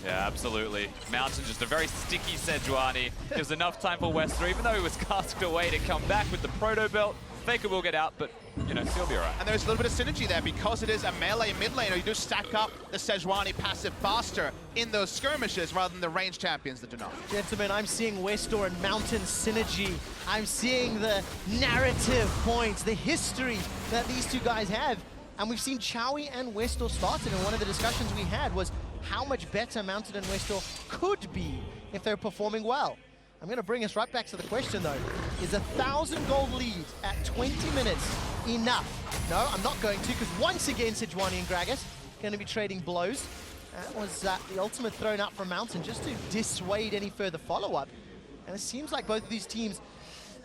Yeah, absolutely. Mountain just a very sticky Sejuani. Gives enough time for Westdoor, even though he was casked away to come back with the proto belt. FLICKR will get out, but, you know, he'll be all right. And there's a little bit of synergy there because it is a melee mid laner. You do stack up the Sejuani passive faster in those skirmishes rather than the ranged champions that do not. Gentlemen, I'm seeing Westdoor and Mountain synergy. I'm seeing the narrative points, the history that these two guys have. And we've seen Chowie and Westdoor started, and one of the discussions we had was how much better Mountain and Westdoor could be if they're performing well. I'm going to bring us right back to the question, though. Is 1,000 gold lead at 20 minutes enough? No, I'm not going to, because once again, Sejuani and Gragas going to be trading blows. That was the ultimate thrown out from Mountain just to dissuade any further follow-up. And it seems like both of these teams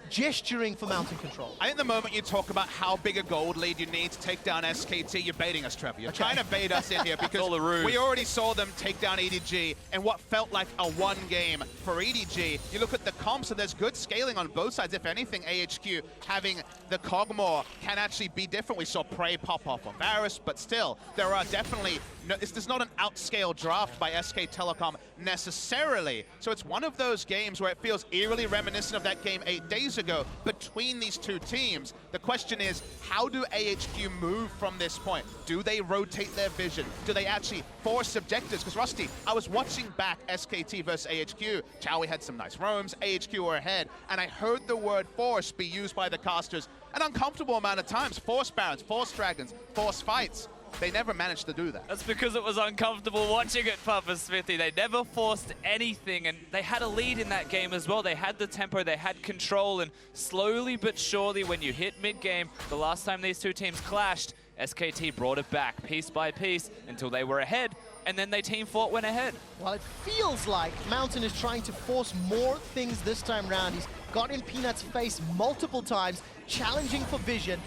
gesturing for Mountain control. I think the moment you talk about how big a gold lead you need to take down SKT, you're baiting us, Trevor. You're trying to bait us in here because we already saw them take down EDG in what felt like a one game for EDG. You look at the comps and there's good scaling on both sides. If anything, AHQ having the Kog'Maw can actually be different. We saw Prey pop off on Varus, but still, there are definitely, this is not an outscale draft by SK Telecom necessarily. So it's one of those games where it feels eerily reminiscent of that game 8 days ago between these two teams. The question is, how do AHQ move from this point? Do they rotate their vision? Do they actually force objectives? Because Rusty, I was watching back SKT versus AHQ. Chowie had some nice roams, AHQ were ahead, and I heard the word force be used by the casters an uncomfortable amount of times. Force Barons, Force Dragons, Force Fights. They never managed to do that. That's because it was uncomfortable watching it, Papa Smithy. They never forced anything, and they had a lead in that game as well. They had the tempo, they had control, and slowly but surely, when you hit mid-game, the last time these two teams clashed, SKT brought it back piece by piece until they were ahead and then they team fought, went ahead. Well, it feels like Mountain is trying to force more things this time round. He's got in Peanut's face multiple times, challenging for vision.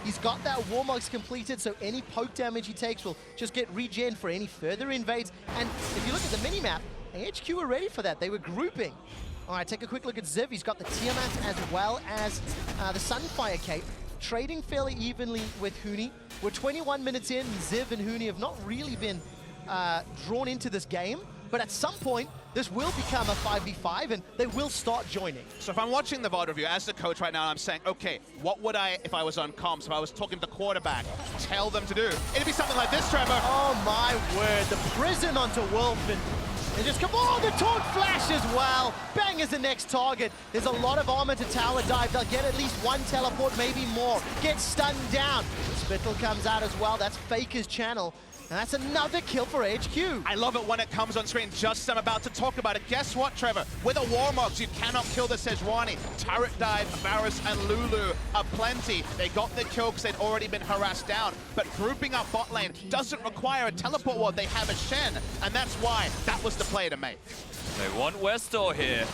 He's got that Warmogs completed, so any poke damage he takes will just get regen for any further invades. And if you look at the minimap, AHQ were ready for that. They were grouping. All right, take a quick look at Ziv. He's got the Tiamat as well as the Sunfire Cape, trading fairly evenly with Huni. We're 21 minutes in, and Ziv and Huni have not really been drawn into this game, but at some point, this will become a 5v5 and they will start joining. So if I'm watching the VOD review as the coach right now, I'm saying, okay, what would I, if I was on comms, if I was talking to the quarterback, tell them to do? It'd be something like this, Trevor. Oh my word, the prison onto Wolfen. They just come, oh, the taunt flash as well. Bang is the next target. There's a lot of armor to tower dive. They'll get at least one teleport, maybe more. Get stunned down. Spittle comes out as well. That's FLICKR's channel. And that's another kill for AHQ. I love it when it comes on screen, just as I'm about to talk about it. Guess what, Trevor? With a Warmogs, you cannot kill the Sejuani. Turret dive, Varus and Lulu are plenty. They got the kill because they'd already been harassed down. But grouping up bot lane doesn't require a teleport ward. They have a Shen, and that's why that was the play to make. They want Westdoor here.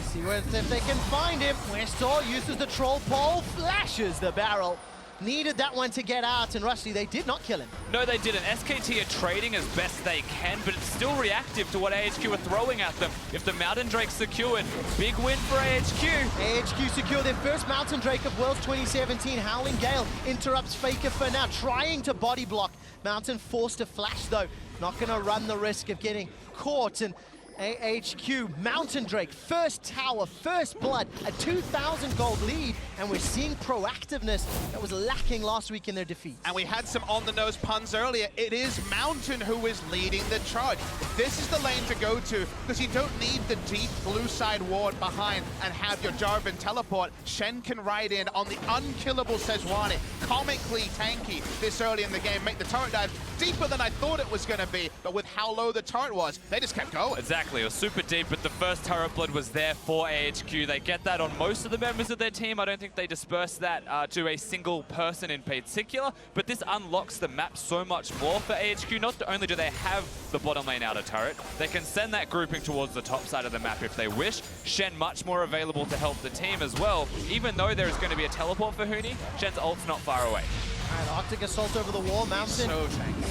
See if they can find him. Westdoor uses the troll pole, flashes the barrel. Needed that one to get out, and Rusty, they did not kill him. No, they didn't. SKT are trading as best they can, but it's still reactive to what AHQ are throwing at them. If the Mountain Drake's secured, big win for AHQ. AHQ secure their first Mountain Drake of Worlds 2017. Howling Gale interrupts FLICKR for now, trying to body block. Mountain forced to flash, though. Not going to run the risk of getting caught, and AHQ, Mountain Drake, first tower, first blood, a 2,000 gold lead, and we're seeing proactiveness that was lacking last week in their defeat. And we had some on-the-nose puns earlier. It is Mountain who is leading the charge. This is the lane to go to, because you don't need the deep blue side ward behind and have your Jarvan teleport. Shen can ride in on the unkillable Sejuani, comically tanky this early in the game, make the turret dive deeper than I thought it was going to be, but with how low the turret was, they just kept going. Exactly. It was super deep, but the first turret blood was there for AHQ. They get that on most of the members of their team. I don't think they disperse that to a single person in particular, but this unlocks the map so much more for AHQ. Not only do they have the bottom lane outer turret, they can send that grouping towards the top side of the map if they wish. Shen much more available to help the team as well. Even though there is going to be a teleport for Huni, Shen's ult's not far away. All right, Arctic Assault over the wall. Mountain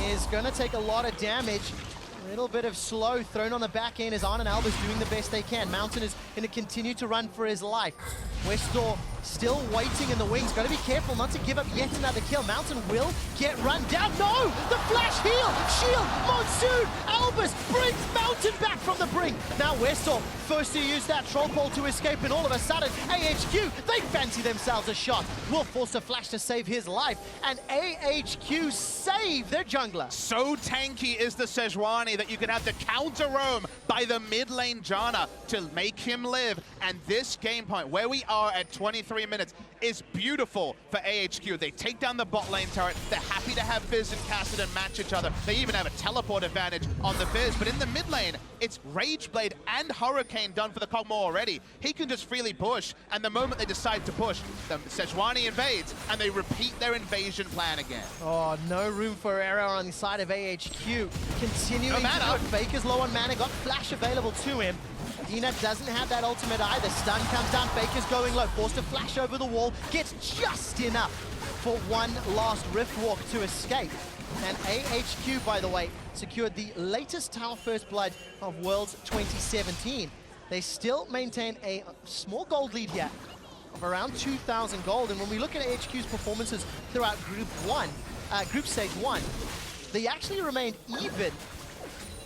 is going to take a lot of damage. A little bit of slow thrown on the back end as Arn and Albis doing the best they can. Mountain is going to continue to run for his life. Westdoor still waiting in the wings. Got to be careful not to give up yet another kill. Mountain will get run down. No! The flash heal! Shield! Monsoon! Albis brings Mountain back from the brink. Now Westdoor first to use that troll pole to escape, and all of a sudden AHQ, they fancy themselves a shot. Will force a flash to save his life, and AHQ save their jungler. So tanky is the Sejuani that you can have the counter roam by the mid lane Janna to make him live. And this game point, where we are at 23 minutes, is beautiful for AHQ. They take down the bot lane turret. They're happy to have Fizz and Kassadin match each other. They even have a teleport advantage on the Fizz. But in the mid lane, it's Rageblade and Hurricane done for the Kog'Maw already. He can just freely push, and the moment they decide to push, the Sejuani invades, and they repeat their invasion plan again. Oh, no room for error on the side of AHQ. Continuing to go. FLICKR's low on mana, got flash available to him. Peanut doesn't have that ultimate either. Stun comes down, FLICKR's going low, forced to flash over the wall, gets just enough for one last Rift Walk to escape. And AHQ, by the way, secured the latest Tower First Blood of Worlds 2017. They still maintain a small gold lead here of around 2,000 gold. And when we look at AHQ's performances throughout Group Stage 1, they actually remained even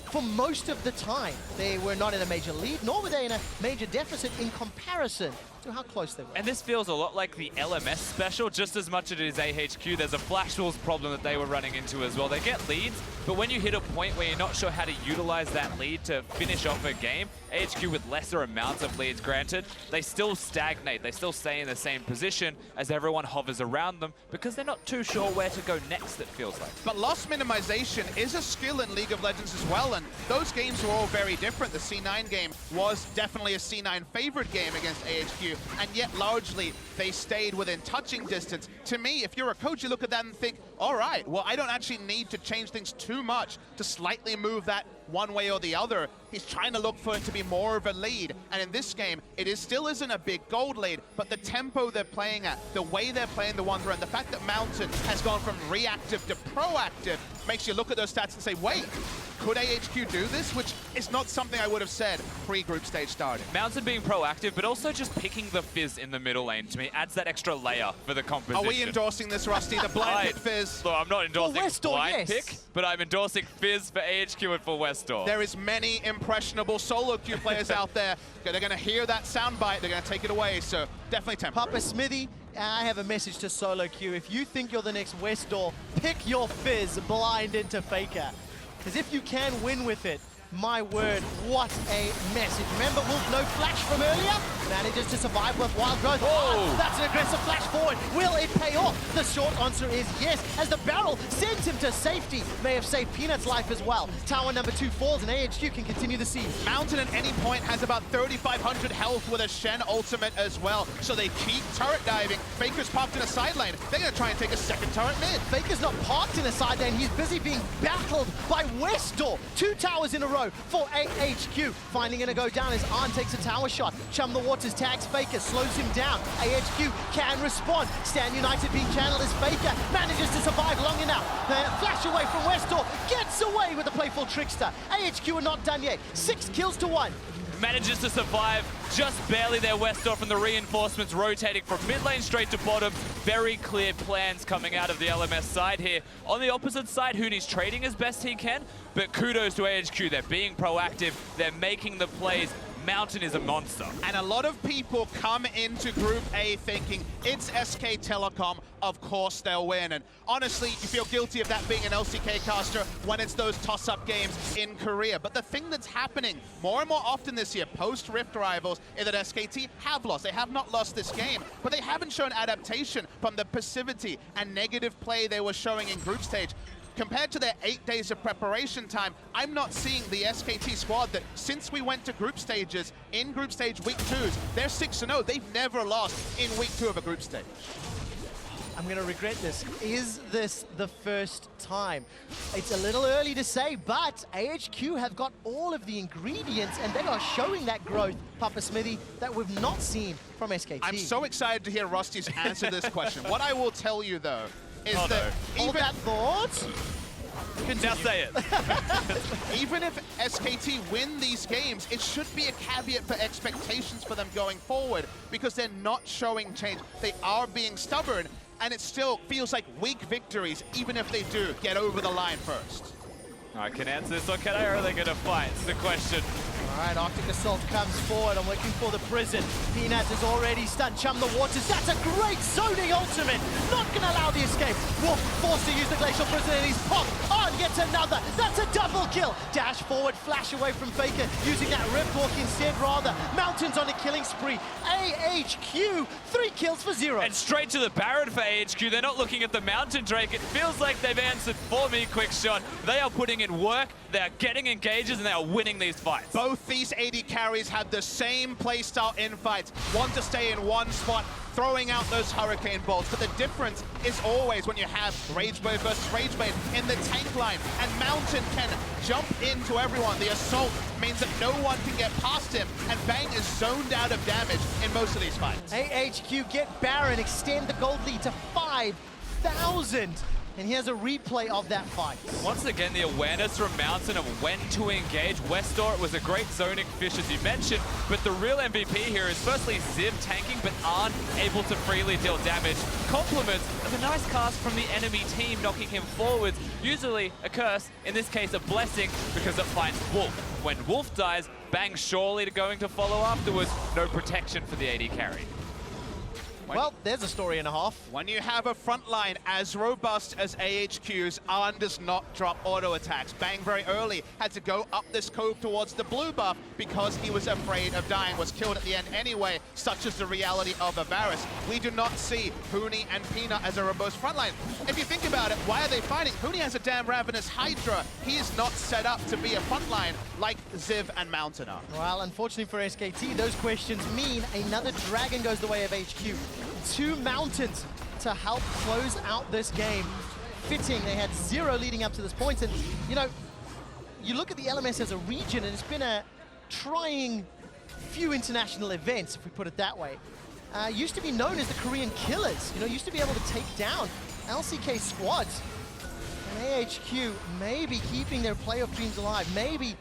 for most of the time. They were not in a major lead, nor were they in a major deficit in comparison to how close they were. And this feels a lot like the LMS special, just as much as it is AHQ. There's a flash walls problem that they were running into as well. They get leads, but when you hit a point where you're not sure how to utilize that lead to finish off a game, AHQ with lesser amounts of leads granted, they still stagnate. They still stay in the same position as everyone hovers around them because they're not too sure where to go next, it feels like. But loss minimization is a skill in League of Legends as well, and 1, those games were all very different. The C9 game was definitely a C9 favored game against AHQ, and yet largely they stayed within touching distance. To me, if you're a coach, you look at that and think, all right, well, I don't actually need to change things too much to slightly move that one way or the other. He's trying to look for it to be more of a lead, and in this game, it still isn't a big gold lead, but the tempo they're playing at, the way they're playing the 1-3, and the fact that Mountain has gone from reactive to proactive makes you look at those stats and say, wait, could AHQ do this? Which is not something I would have said pre-group stage starting. Mountain being proactive, but also just picking the Fizz in the middle lane, to me, adds that extra layer for the composition. Are we endorsing this, Rusty? The blind pick Fizz? Look, I'm not endorsing Westdoor, blind yes. pick, but I'm endorsing Fizz for AHQ and for Westdoor. There is many impressionable solo queue players out there. They're going to hear that soundbite. They're going to take it away. So definitely temporary. Papa Smithy, I have a message to solo queue. If you think you're the next Westdoor, pick your Fizz blind into FLICKR. Because if you can win with it, my word, what a message. Remember Wolf no flash from earlier? Manages to survive with wild growth. Oh, that's an aggressive flash forward. Will it pay off? The short answer is yes, as the barrel sends him to safety. May have saved Peanut's life as well. Tower number 2 falls and AHQ can continue the siege. Mountain at any point has about 3,500 health with a Shen ultimate as well. So they keep turret diving. Faker's parked in a side lane. They're going to try and take a second turret mid. Faker's not parked in a side lane. He's busy being battled by Westdoor. 2 towers in a row for AHQ. Finally going to go down as Arn takes a tower shot. Chum the Waters tags Faker, slows him down. AHQ can respond. Stand United being channeled as Faker manages to survive long enough. The flash away from Westdoor gets away with the playful trickster. AHQ are not done yet. 6 kills to 1. Manages to survive just barely there, Westdoor, from the reinforcements rotating from mid lane straight to bottom. Very clear plans coming out of the LMS side here. On the opposite side, Huni's trading as best he can, but kudos to AHQ. They're being proactive. They're making the plays. Mountain is a monster. And a lot of people come into Group A thinking it's SK Telecom, of course they'll win. And honestly, you feel guilty of that being an LCK caster when it's those toss-up games in Korea. But the thing that's happening more and more often this year, post-Rift Rivals, is that SKT have lost. They have not lost this game, but they haven't shown adaptation from the passivity and negative play they were showing in group stage. Compared to their 8 days of preparation time, I'm not seeing the SKT squad that, since we went to group stages, in group stage week 2s, they're 6-0. They've never lost in week 2 of a group stage. I'm going to regret this. Is this the first time? It's a little early to say, but AHQ have got all of the ingredients and they are showing that growth, Papa Smithy, that we've not seen from SKT. I'm so excited to hear Rusty's answer this question. What I will tell you, though, is that all even that thought. Now say it. Even if SKT win these games, it should be a caveat for expectations for them going forward because they're not showing change. They are being stubborn, and it still feels like weak victories, even if they do get over the line first. I can answer this, or can I? Or are they going to fight? It's the question. All right, Arctic Assault comes forward. I'm looking for the prison. Peanut is already stunned. Chum the Waters. That's a great zoning ultimate. Not going to allow the escape. Wolf forced to use the Glacial Prison and he's popped. On gets another. That's a double kill. Dash forward, flash away from Faker. Using that Rift Walk instead, rather. Mountains on a killing spree. AHQ, 3 kills for 0. And straight to the Baron for AHQ. They're not looking at the Mountain Drake. It feels like they've answered for me, quick shot. They are putting in work. They're getting engages and they are winning these fights. Both these AD carries had the same playstyle in fights. Want to stay in one spot, throwing out those Hurricane Bolts. But the difference is always when you have Rageblade versus Rageblade in the tank line. And Mountain can jump into everyone. The Assault means that no one can get past him. And Bang is zoned out of damage in most of these fights. AHQ get Baron, extend the gold lead to 5,000. And here's a replay of that fight. Once again, the awareness from Mountain of when to engage. Westdoor was a great zoning fish, as you mentioned, but the real MVP here is firstly Ziv tanking, but aren't able to freely deal damage. Compliments of a nice cast from the enemy team, knocking him forwards. Usually a curse, in this case a blessing, because it finds Wolf. When Wolf dies, Bang surely going to follow afterwards. No protection for the AD carry. Well, there's a story and a half. When you have a front line as robust as AHQ's, Arn does not drop auto attacks. Bang very early had to go up this cove towards the blue buff because he was afraid of dying, was killed at the end anyway, such is the reality of a Varus. We do not see Huni and Peanut as a robust front line. If you think about it, why are they fighting? Huni has a damn Ravenous Hydra. He is not set up to be a front line like Ziv and Mountain are. Well, unfortunately for SKT, those questions mean another Dragon goes the way of HQ. 2 Mountains to help close out this game. Fitting, they had 0 leading up to this point. And, you know, you look at the LMS as a region, and it's been a trying few international events, if we put it that way. Used to be known as the Korean Killers. You know, used to be able to take down LCK squads. And AHQ maybe keeping their playoff dreams alive, maybe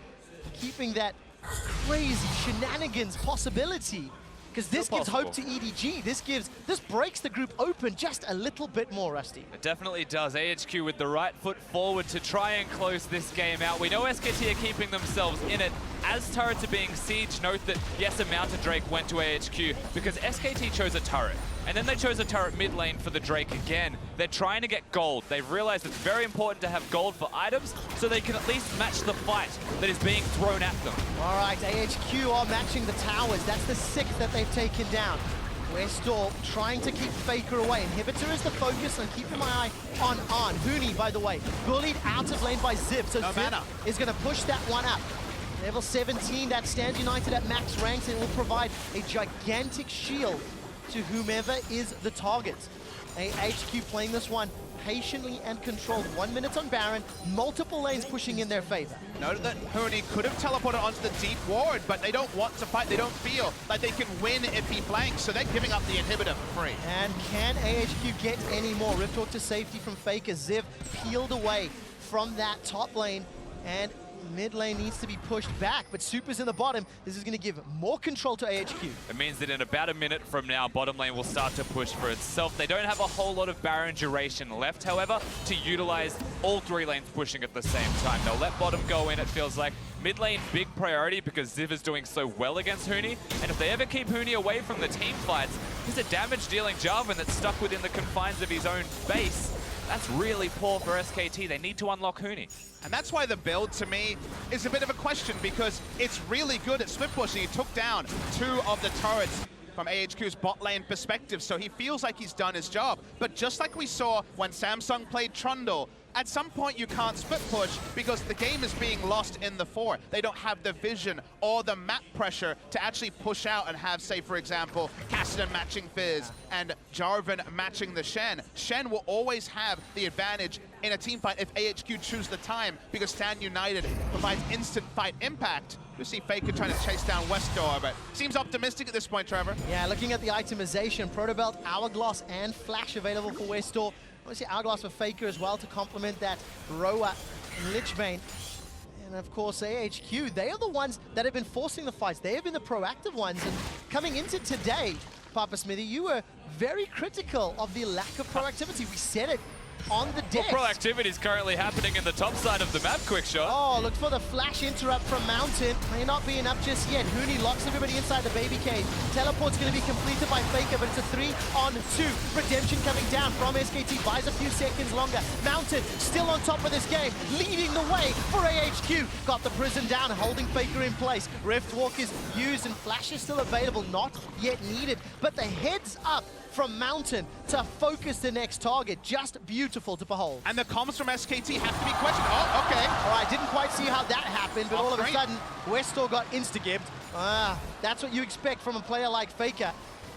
keeping that crazy shenanigans possibility. Because this gives hope to EDG. This breaks the group open just a little bit more, Rusty. It definitely does. AHQ with the right foot forward to try and close this game out. We know SKT are keeping themselves in it. As turrets are being sieged, note that, yes, a Mountain Drake went to AHQ because SKT chose a turret. And then they chose a turret mid lane for the Drake again. They're trying to get gold. They've realized it's very important to have gold for items so they can at least match the fight that is being thrown at them. All right, AHQ are matching the towers. That's the 6th that they've taken down. Westdoor trying to keep FLICKR away. Inhibitor is the focus, and keeping my eye on Arn. Huni, by the way, bullied out of lane by Ziv. So Ziv is going to push that one up. Level 17, that stands United at max ranks, and it will provide a gigantic shield to whomever is the target. AHQ playing this one patiently and controlled. 1 minute on Baron, multiple lanes pushing in their favor. Note that Huni could have teleported onto the deep ward, but they don't want to fight. They don't feel like they can win if he flanks, so they're giving up the inhibitor for free. And can AHQ get any more? Rift Talk to safety from FLICKR. Ziv peeled away from that top lane, and mid lane needs to be pushed back, but Super's in the bottom. This is going to give more control to AHQ. It means that in about a minute from now, bottom lane will start to push for itself. They don't have a whole lot of Baron duration left, however, to utilize all 3 lanes pushing at the same time. They'll let bottom go in, it feels like. Mid lane, big priority because Ziv is doing so well against Huni. And if they ever keep Huni away from the team fights, he's a damage-dealing Jarvan that's stuck within the confines of his own base. That's really poor for SKT. They need to unlock Huni. And that's why the build, to me, is a bit of a question, because it's really good at split pushing. He took down 2 of the turrets from AHQ's bot lane perspective, so he feels like he's done his job. But just like we saw when Samsung played Trundle, at some point you can't split push because the game is being lost in the 4. They don't have the vision or the map pressure to actually push out and have, say, for example, Kassadin matching Fizz and Jarvan matching the Shen. Shen will always have the advantage in a team fight if AHQ choose the time, because Stand United provides instant fight impact. You see FLICKR trying to chase down Westdoor, but seems optimistic at this point, Trevor. Yeah, looking at the itemization, Protobelt, Hourglass, and Flash available for Westdoor. Obviously, Hourglass for FLICKR as well to complement that Roa and Lichbane. And of course, AHQ, they are the ones that have been forcing the fights. They have been the proactive ones. And coming into today, Papa Smithy, you were very critical of the lack of proactivity. We said it on the desk. Well, proactivity is currently happening in the top side of the map, Quickshot. Oh, look for the flash interrupt from Mountain. May not be enough just yet. Huni locks everybody inside the baby cave. Teleport's going to be completed by FLICKR, but it's a 3-on-2. Redemption coming down from SKT, buys a few seconds longer. Mountain still on top of this game, leading the way for AHQ. Got the prison down, holding FLICKR in place. Rift Walk is used and Flash is still available, not yet needed. But the heads up from Mountain to focus the next target. Just beautiful to behold. And the comms from SKT have to be questioned. Oh, okay. All right, didn't quite see how that happened, but all of a sudden, Westdoor got insta-gibbed. That's what you expect from a player like FLICKR.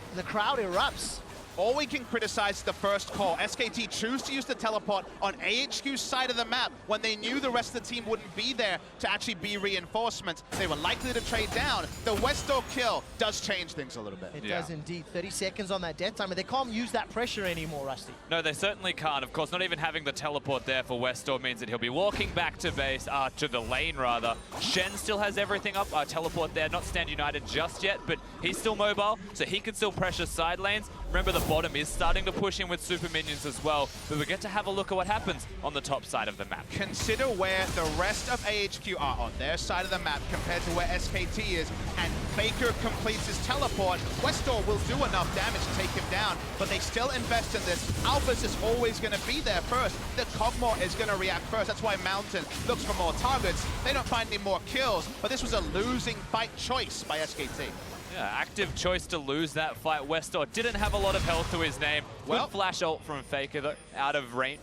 And the crowd erupts. All we can criticize is the first call. SKT choose to use the teleport on AHQ's side of the map when they knew the rest of the team wouldn't be there to actually be reinforcements. They were likely to trade down. The Westdoor kill does change things a little bit. It does indeed. 30 seconds on that death timer. They can't use that pressure anymore, Rusty. No, they certainly can't. Of course, not even having the teleport there for Westdoor means that he'll be walking back to base, to the lane rather. Shen still has everything up. Teleport there, not Stand United just yet, but he's still mobile, so he can still pressure side lanes. Remember, the bottom is starting to push in with super minions as well, but we get to have a look at what happens on the top side of the map. Consider where the rest of AHQ are on their side of the map compared to where SKT is, and FLICKR completes his teleport. Westdoor will do enough damage to take him down, but they still invest in this. Albis is always going to be there first. The Kog'Maw is going to react first. That's why Mountain looks for more targets. They don't find any more kills, but this was a losing fight choice by SKT. Yeah, active choice to lose that fight. Westdoor didn't have a lot of health to his name. Good flash ult from FLICKR though, out of range.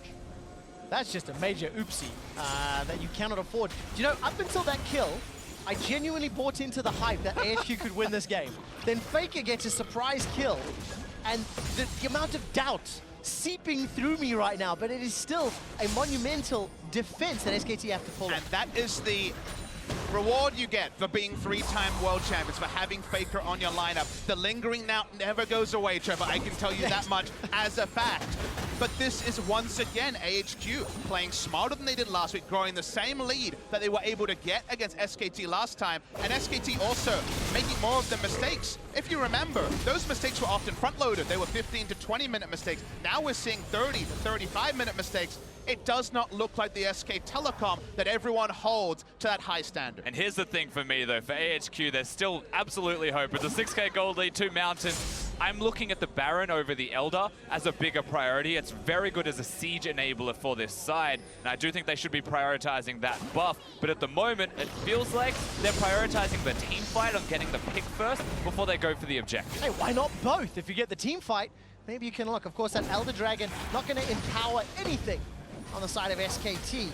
That's just a major oopsie that you cannot afford. Do you know, up until that kill, I genuinely bought into the hype that AHQ could win this game. Then FLICKR gets a surprise kill, and the amount of doubt seeping through me right now, but it is still a monumental defense that SKT have to pull off. And that is the reward you get for being 3-time world champions, for having FLICKR on your lineup. The lingering doubt never goes away, Trevor. I can tell you that much as a fact. But this is once again AHQ playing smarter than they did last week, growing the same lead that they were able to get against SKT last time, and SKT also making more of the mistakes. If you remember, those mistakes were often front-loaded. They were 15 to 20-minute mistakes. Now we're seeing 30 to 35-minute mistakes. It does not look like the SK Telecom that everyone holds to that high standard. And here's the thing for me though, for AHQ, there's still absolutely hope. It's a 6k gold lead, 2 Mountains. I'm looking at the Baron over the Elder as a bigger priority. It's very good as a siege enabler for this side, and I do think they should be prioritizing that buff. But at the moment, it feels like they're prioritizing the team fight on getting the pick first before they go for the objective. Hey, why not both? If you get the team fight, maybe you can look. Of course, that Elder Dragon not going to empower anything on the side of SKT.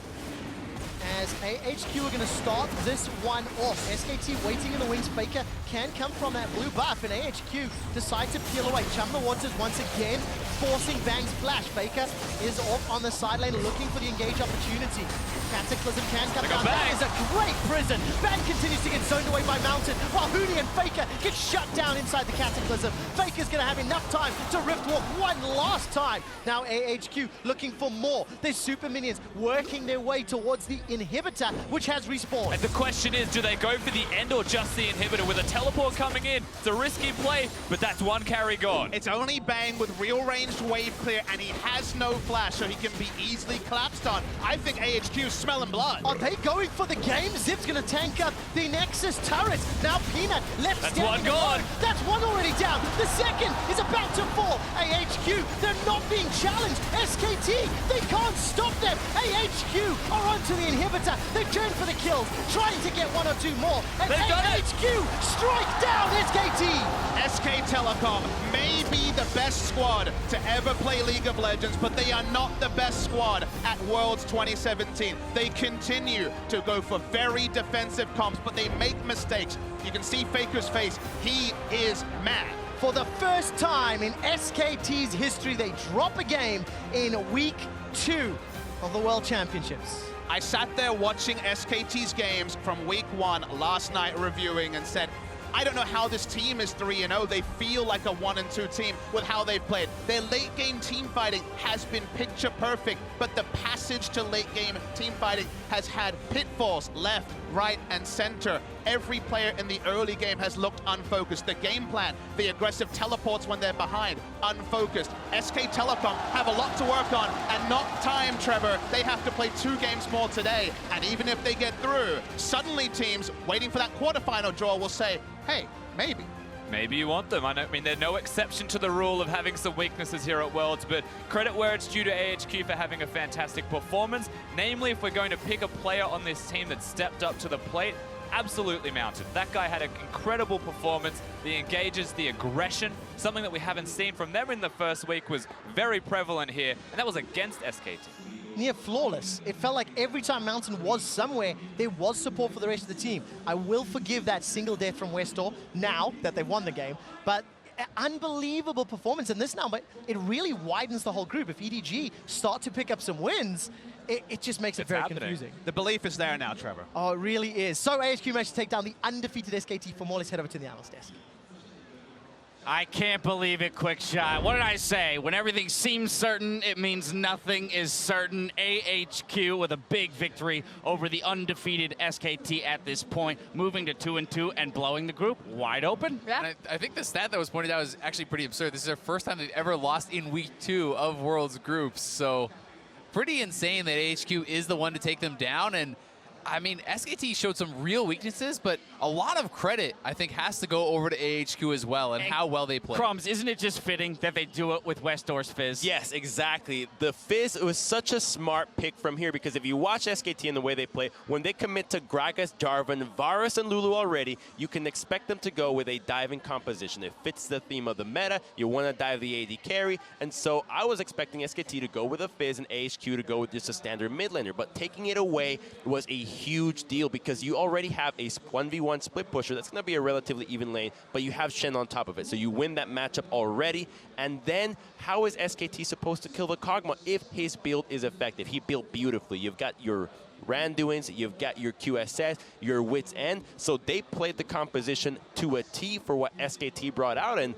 As AHQ are going to start this one off. SKT waiting in the wings. FLICKR can come from that blue buff, and AHQ decide to peel away. Chum the Waters once again forcing Bang's flash. FLICKR is off on the sideline looking for the engage opportunity. Cataclysm can come down. That is a great prison. Bang continues to get zoned away by Mountain, while Huni and FLICKR get shut down inside the Cataclysm. FLICKR's going to have enough time to Riftwalk one last time. Now AHQ looking for more. Their super minions working their way towards the inhibitor, which has respawned. And the question is, do they go for the end or just the inhibitor? With a teleport coming in, it's a risky play, but that's one carry gone. It's only Bang with real ranged wave clear, and he has no flash, so he can be easily collapsed on. I think AHQ's smelling blood. Are they going for the game? Zip's going to tank up the Nexus turret. Now Peanut left That's standing one gone. alone. That's one already down. The second is about to fall. AHQ, they're not being challenged. SKT, they can't stop them. AHQ are onto the inhibitor. They've turned for the kills, trying to get one or two more. And AHQ strike down SKT. SK Telecom may be the best squad to ever play League of Legends, but they are not the best squad at Worlds 2017. They continue to go for very defensive comps, but they make mistakes. You can see FLICKR's face. He is mad. For the first time in SKT's history, they drop a game in week 2 of the World Championships. I sat there watching SKT's games from week 1 last night, reviewing, and said, I don't know how this team is 3-0. They feel like a 1-2 team with how they've played. Their late game team fighting has been picture perfect, but the passage to late game team fighting has had pitfalls left, right, and center. Every player in the early game has looked unfocused. The game plan, the aggressive teleports when they're behind, unfocused. SK Telecom have a lot to work on, and not time, Trevor. They have to play 2 games more today, and even if they get through, suddenly teams waiting for that quarterfinal draw will say, hey, maybe. Maybe you want them. I mean, they're no exception to the rule of having some weaknesses here at Worlds, but credit where it's due to AHQ for having a fantastic performance. Namely, if we're going to pick a player on this team that stepped up to the plate, absolutely Mountain. That guy had an incredible performance. The engages, the aggression, something that we haven't seen from them in the first week, was very prevalent here, and that was against SKT. Near flawless. It felt like every time Mountain was somewhere, there was support for the rest of the team. I will forgive that single death from Westdoor now that they've won the game, but unbelievable performance in this now, but it really widens the whole group. If EDG start to pick up some wins, it just makes it very confusing. The belief is there now, Trevor. Oh, it really is. So AHQ managed to take down the undefeated SKT. For more, let's head over to the analyst desk. I can't believe it, quick shot. What did I say? When everything seems certain, it means nothing is certain. AHQ with a big victory over the undefeated SKT at this point, moving to 2-2 and blowing the group wide open. Yeah. And I think the stat that was pointed out is actually pretty absurd. This is their first time they've ever lost in week 2 of Worlds groups. So pretty insane that AHQ is the one to take them down. And I mean, SKT showed some real weaknesses, but a lot of credit, I think, has to go over to AHQ as well and how well they play. Crumbs, isn't it just fitting that they do it with Westdoor's Fizz? Yes, exactly. The Fizz was such a smart pick from here because if you watch SKT and the way they play, when they commit to Gragas, Jarvan, Varus, and Lulu already, you can expect them to go with a diving composition. It fits the theme of the meta. You want to dive the AD carry. And so I was expecting SKT to go with a Fizz and AHQ to go with just a standard mid laner. But taking it away was a huge deal because you already have a 1v1 split pusher that's going to be a relatively even lane, but you have Shen on top of it. So you win that matchup already. And then how is SKT supposed to kill the Kog'Maw if his build is effective? He built beautifully. You've got your Randuins, you've got your QSS, your Wits End. So they played the composition to a T for what SKT brought out. And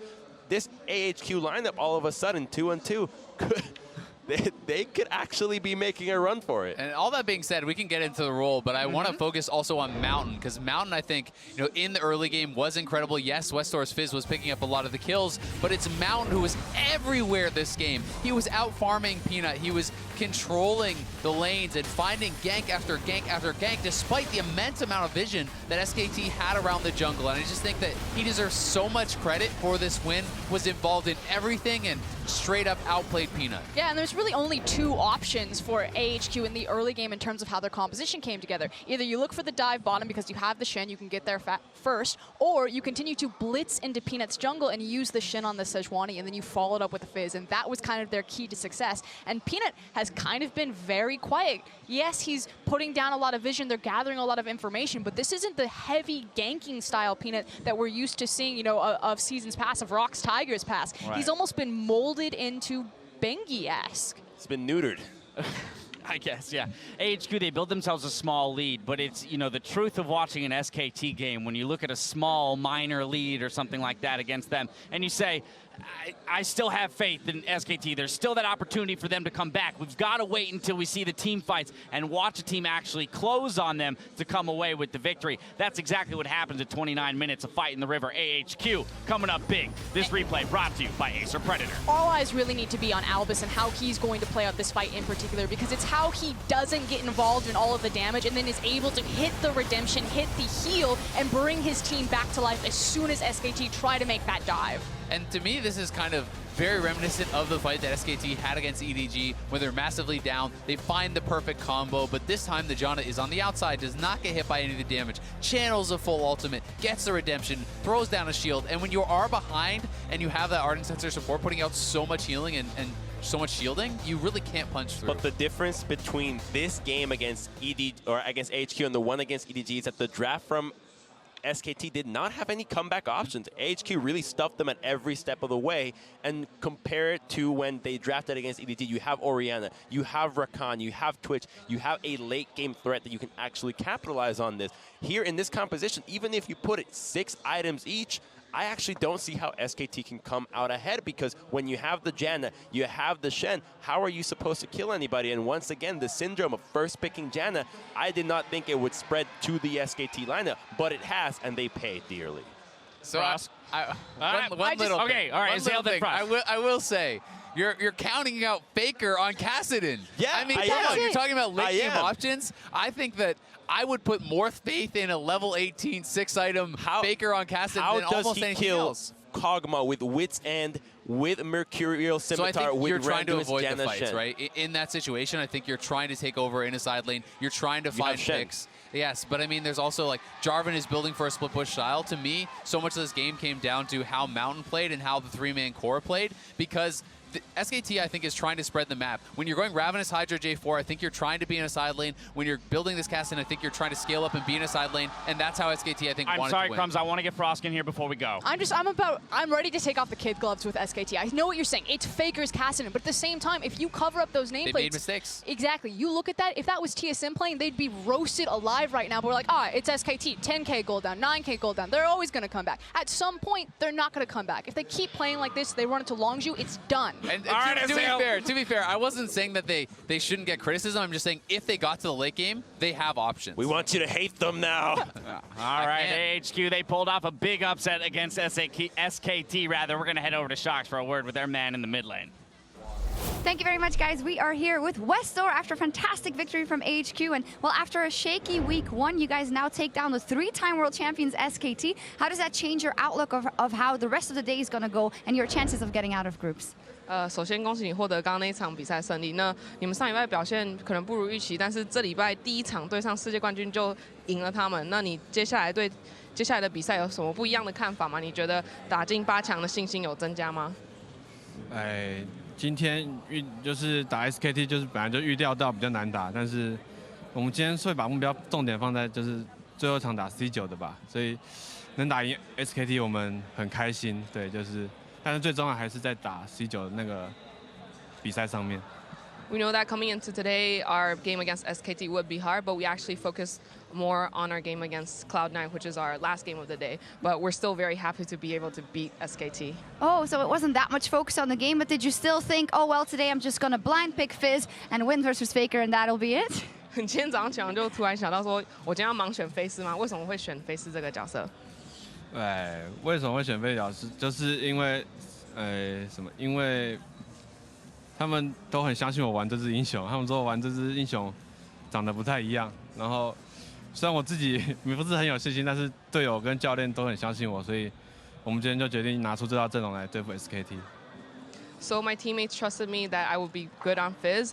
this AHQ lineup all of a sudden, 2-2, they could actually be making a run for it. And all that being said, we can get into the role, but I want to focus also on Mountain, because Mountain, I think, you know, in the early game was incredible. Yes, Westdoor's Fizz was picking up a lot of the kills, but it's Mountain who was everywhere this game. He was out farming Peanut. He was controlling the lanes and finding gank after gank after gank, despite the immense amount of vision that SKT had around the jungle. And I just think that he deserves so much credit for this win, was involved in everything and straight up outplayed Peanut. Yeah, and there's really only 2 options for AHQ in the early game in terms of how their composition came together. Either you look for the dive bottom because you have the Shen, you can get there first, or you continue to blitz into Peanut's jungle and use the Shen on the Sejuani, and then you follow it up with a Fizz, and that was kind of their key to success. And Peanut has kind of been very quiet. Yes, he's putting down a lot of vision, they're gathering a lot of information, but this isn't the heavy ganking style Peanut that we're used to seeing, you know, of seasons past, of Rock's Tigers past. Right. He's almost been molded into Bengi-esque. It's been neutered. I guess, yeah. AHQ, they build themselves a small lead, but it's, you know, the truth of watching an SKT game when you look at a small minor lead or something like that against them, and you say, I still have faith in SKT. There's still that opportunity for them to come back. We've got to wait until we see the team fights and watch a team actually close on them to come away with the victory. That's exactly what happens at 29 minutes of Fight in the River. AHQ coming up big. This replay brought to you by Acer Predator. All eyes really need to be on Albis and how he's going to play out this fight in particular, because it's how he doesn't get involved in all of the damage and then is able to hit the redemption, hit the heal, and bring his team back to life as soon as SKT try to make that dive. And to me, this is kind of very reminiscent of the fight that SKT had against EDG when they're massively down. They find the perfect combo, but this time the Janna is on the outside, does not get hit by any of the damage, channels a full ultimate, gets the redemption, throws down a shield, and when you are behind and you have that Ardent Sensor support putting out so much healing and so much shielding, you really can't punch through. But the difference between this game against against AHQ and the one against EDG is that the draft from SKT did not have any comeback options. AHQ really stuffed them at every step of the way, and compare it to when they drafted against EDG, you have Orianna, you have Rakan, you have Twitch, you have a late game threat that you can actually capitalize on this. Here in this composition, even if you put it 6 items each, I actually don't see how SKT can come out ahead, because when you have the Janna, you have the Shen, how are you supposed to kill anybody? And once again, the syndrome of first picking Janna, I did not think it would spread to the SKT lineup, but it has, and they pay dearly. So one little thing. Okay, all right, I will say, you're counting out FLICKR on Kassadin. Yeah, I mean, come on, you're talking about late game options. I think that I would put more faith in a level 18 6-item FLICKR on Kassadin than almost anything else. Kog'Maw with Wits End, with Mercurial Scimitar, so I think with you're trying to avoid Janna, the fights, Shen. right? In that situation, I think you're trying to take over in a side lane. You're trying to find picks. Yes, but I mean, there's also like Jarvan is building for a split push style. To me, so much of this game came down to how Mountain played and how the 3-man core played, because the SKT, I think, is trying to spread the map. When you're going Ravenous Hydra J4, I think you're trying to be in a side lane. When you're building this Kassadin, I think you're trying to scale up and be in a side lane, and that's how SKT, I think, wanted to win. I'm sorry, Crumbs, I want to get Frost in here before we go. I'm ready to take off the kid gloves with SKT SKT. I know what you're saying. It's FLICKR's Kassadin, but at the same time, if you cover up those nameplates, They made mistakes. Exactly. You look at that. If that was TSM playing, they'd be roasted alive right now. But we're like, it's SKT. 10K gold down, 9K gold down. They're always going to come back. At some point, they're not going to come back. If they keep playing like this, they run into Longzhu, it's done. And to be fair, I wasn't saying that they shouldn't get criticism. I'm just saying if they got to the late game, they have options. We want you to hate them now. All right, AHQ, they pulled off a big upset against SKT, rather. We're going to head over to Shox for a word with their man in the mid lane. Thank you very much, guys. We are here with Westdoor after a fantastic victory from AHQ. And, well, after a shaky week 1, you guys now take down the 3-time world champions SKT. How does that change your outlook of how the rest of the day is going to go and your chances of getting out of groups? 首先恭喜你获得刚刚那一场比赛胜利。那你们上礼拜表现可能不如预期，但是这礼拜第一场对上世界冠军就赢了他们。那你接下来对接下来的比赛有什么不一样的看法吗？你觉得打进8强的信心有增加吗？今天就是打 SKT， 就是本来就预料到比较难打，但是我们今天会把目标重点放在就是最后一场打 C9 的吧，所以能打赢 SKT 我们很开心，对，就是。 但是最重要还是在打 C9 的那个比赛上面。We know that coming into today, our game against SKT would be hard, but we actually focused more on our game against Cloud9, which is our last game of the day. But we're still very happy to be able to beat SKT. Oh, so it wasn't that much focus on the game, but did you still think, oh, well, today I'm just going to blind pick Fizz and win versus FLICKR and that'll be it? 今天早上起来就突然想到说，我今天要盲选菲斯吗？为什么会选菲斯这个角色？ 为什么会选菲角是，就是因为，因为他们都很相信我玩这只英雄，他们说我玩这只英雄长得不太一样。然后虽然我自己不是很有信心，但是队友跟教练都很相信我，所以我们今天就决定拿出这套阵容来对付 SKT。So my teammates trusted me that I would be good on Fizz.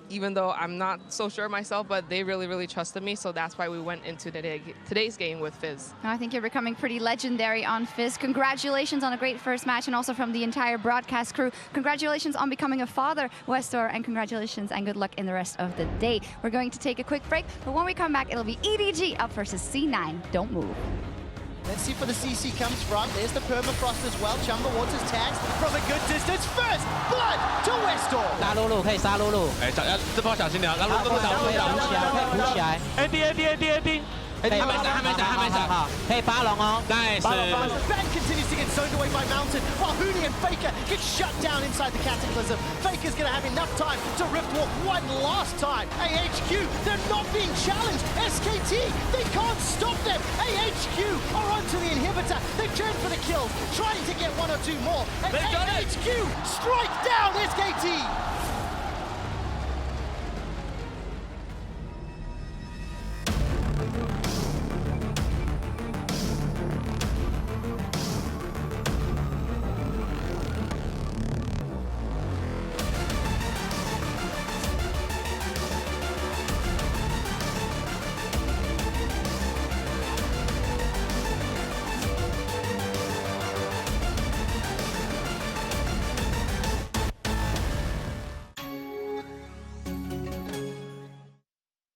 Even though I'm not so sure myself, but they really trusted me, so that's why we went into today's game with Fizz. I think you're becoming pretty legendary on Fizz. Congratulations on a great first match, and also from the entire broadcast crew. Congratulations on becoming a father, Westdoor, and congratulations and good luck in the rest of the day. We're going to take a quick break, but when we come back, it'll be EDG up versus C9. Don't move. Let's see where the CC comes from. There's the permafrost as well. Chumba wants his tags from a good distance. First blood to Westdoor. 杀露露可以杀露露。这波小心点，拉露露打不了。扶起来，可以扶起来。AD。还没打。可以扒龙哦。Nice. Ben continues to get zoned away by Mountain, while Huni and FLICKR get shut down inside the Cataclysm. FLICKR's gonna have enough time to Riftwalk one last time. AHQ, they're not being challenged. SKT, they can't stop them. AHQ are onto the inhibitor. They've turned for the kills, trying to get 1 or 2 more. And AHQ strike down SKT.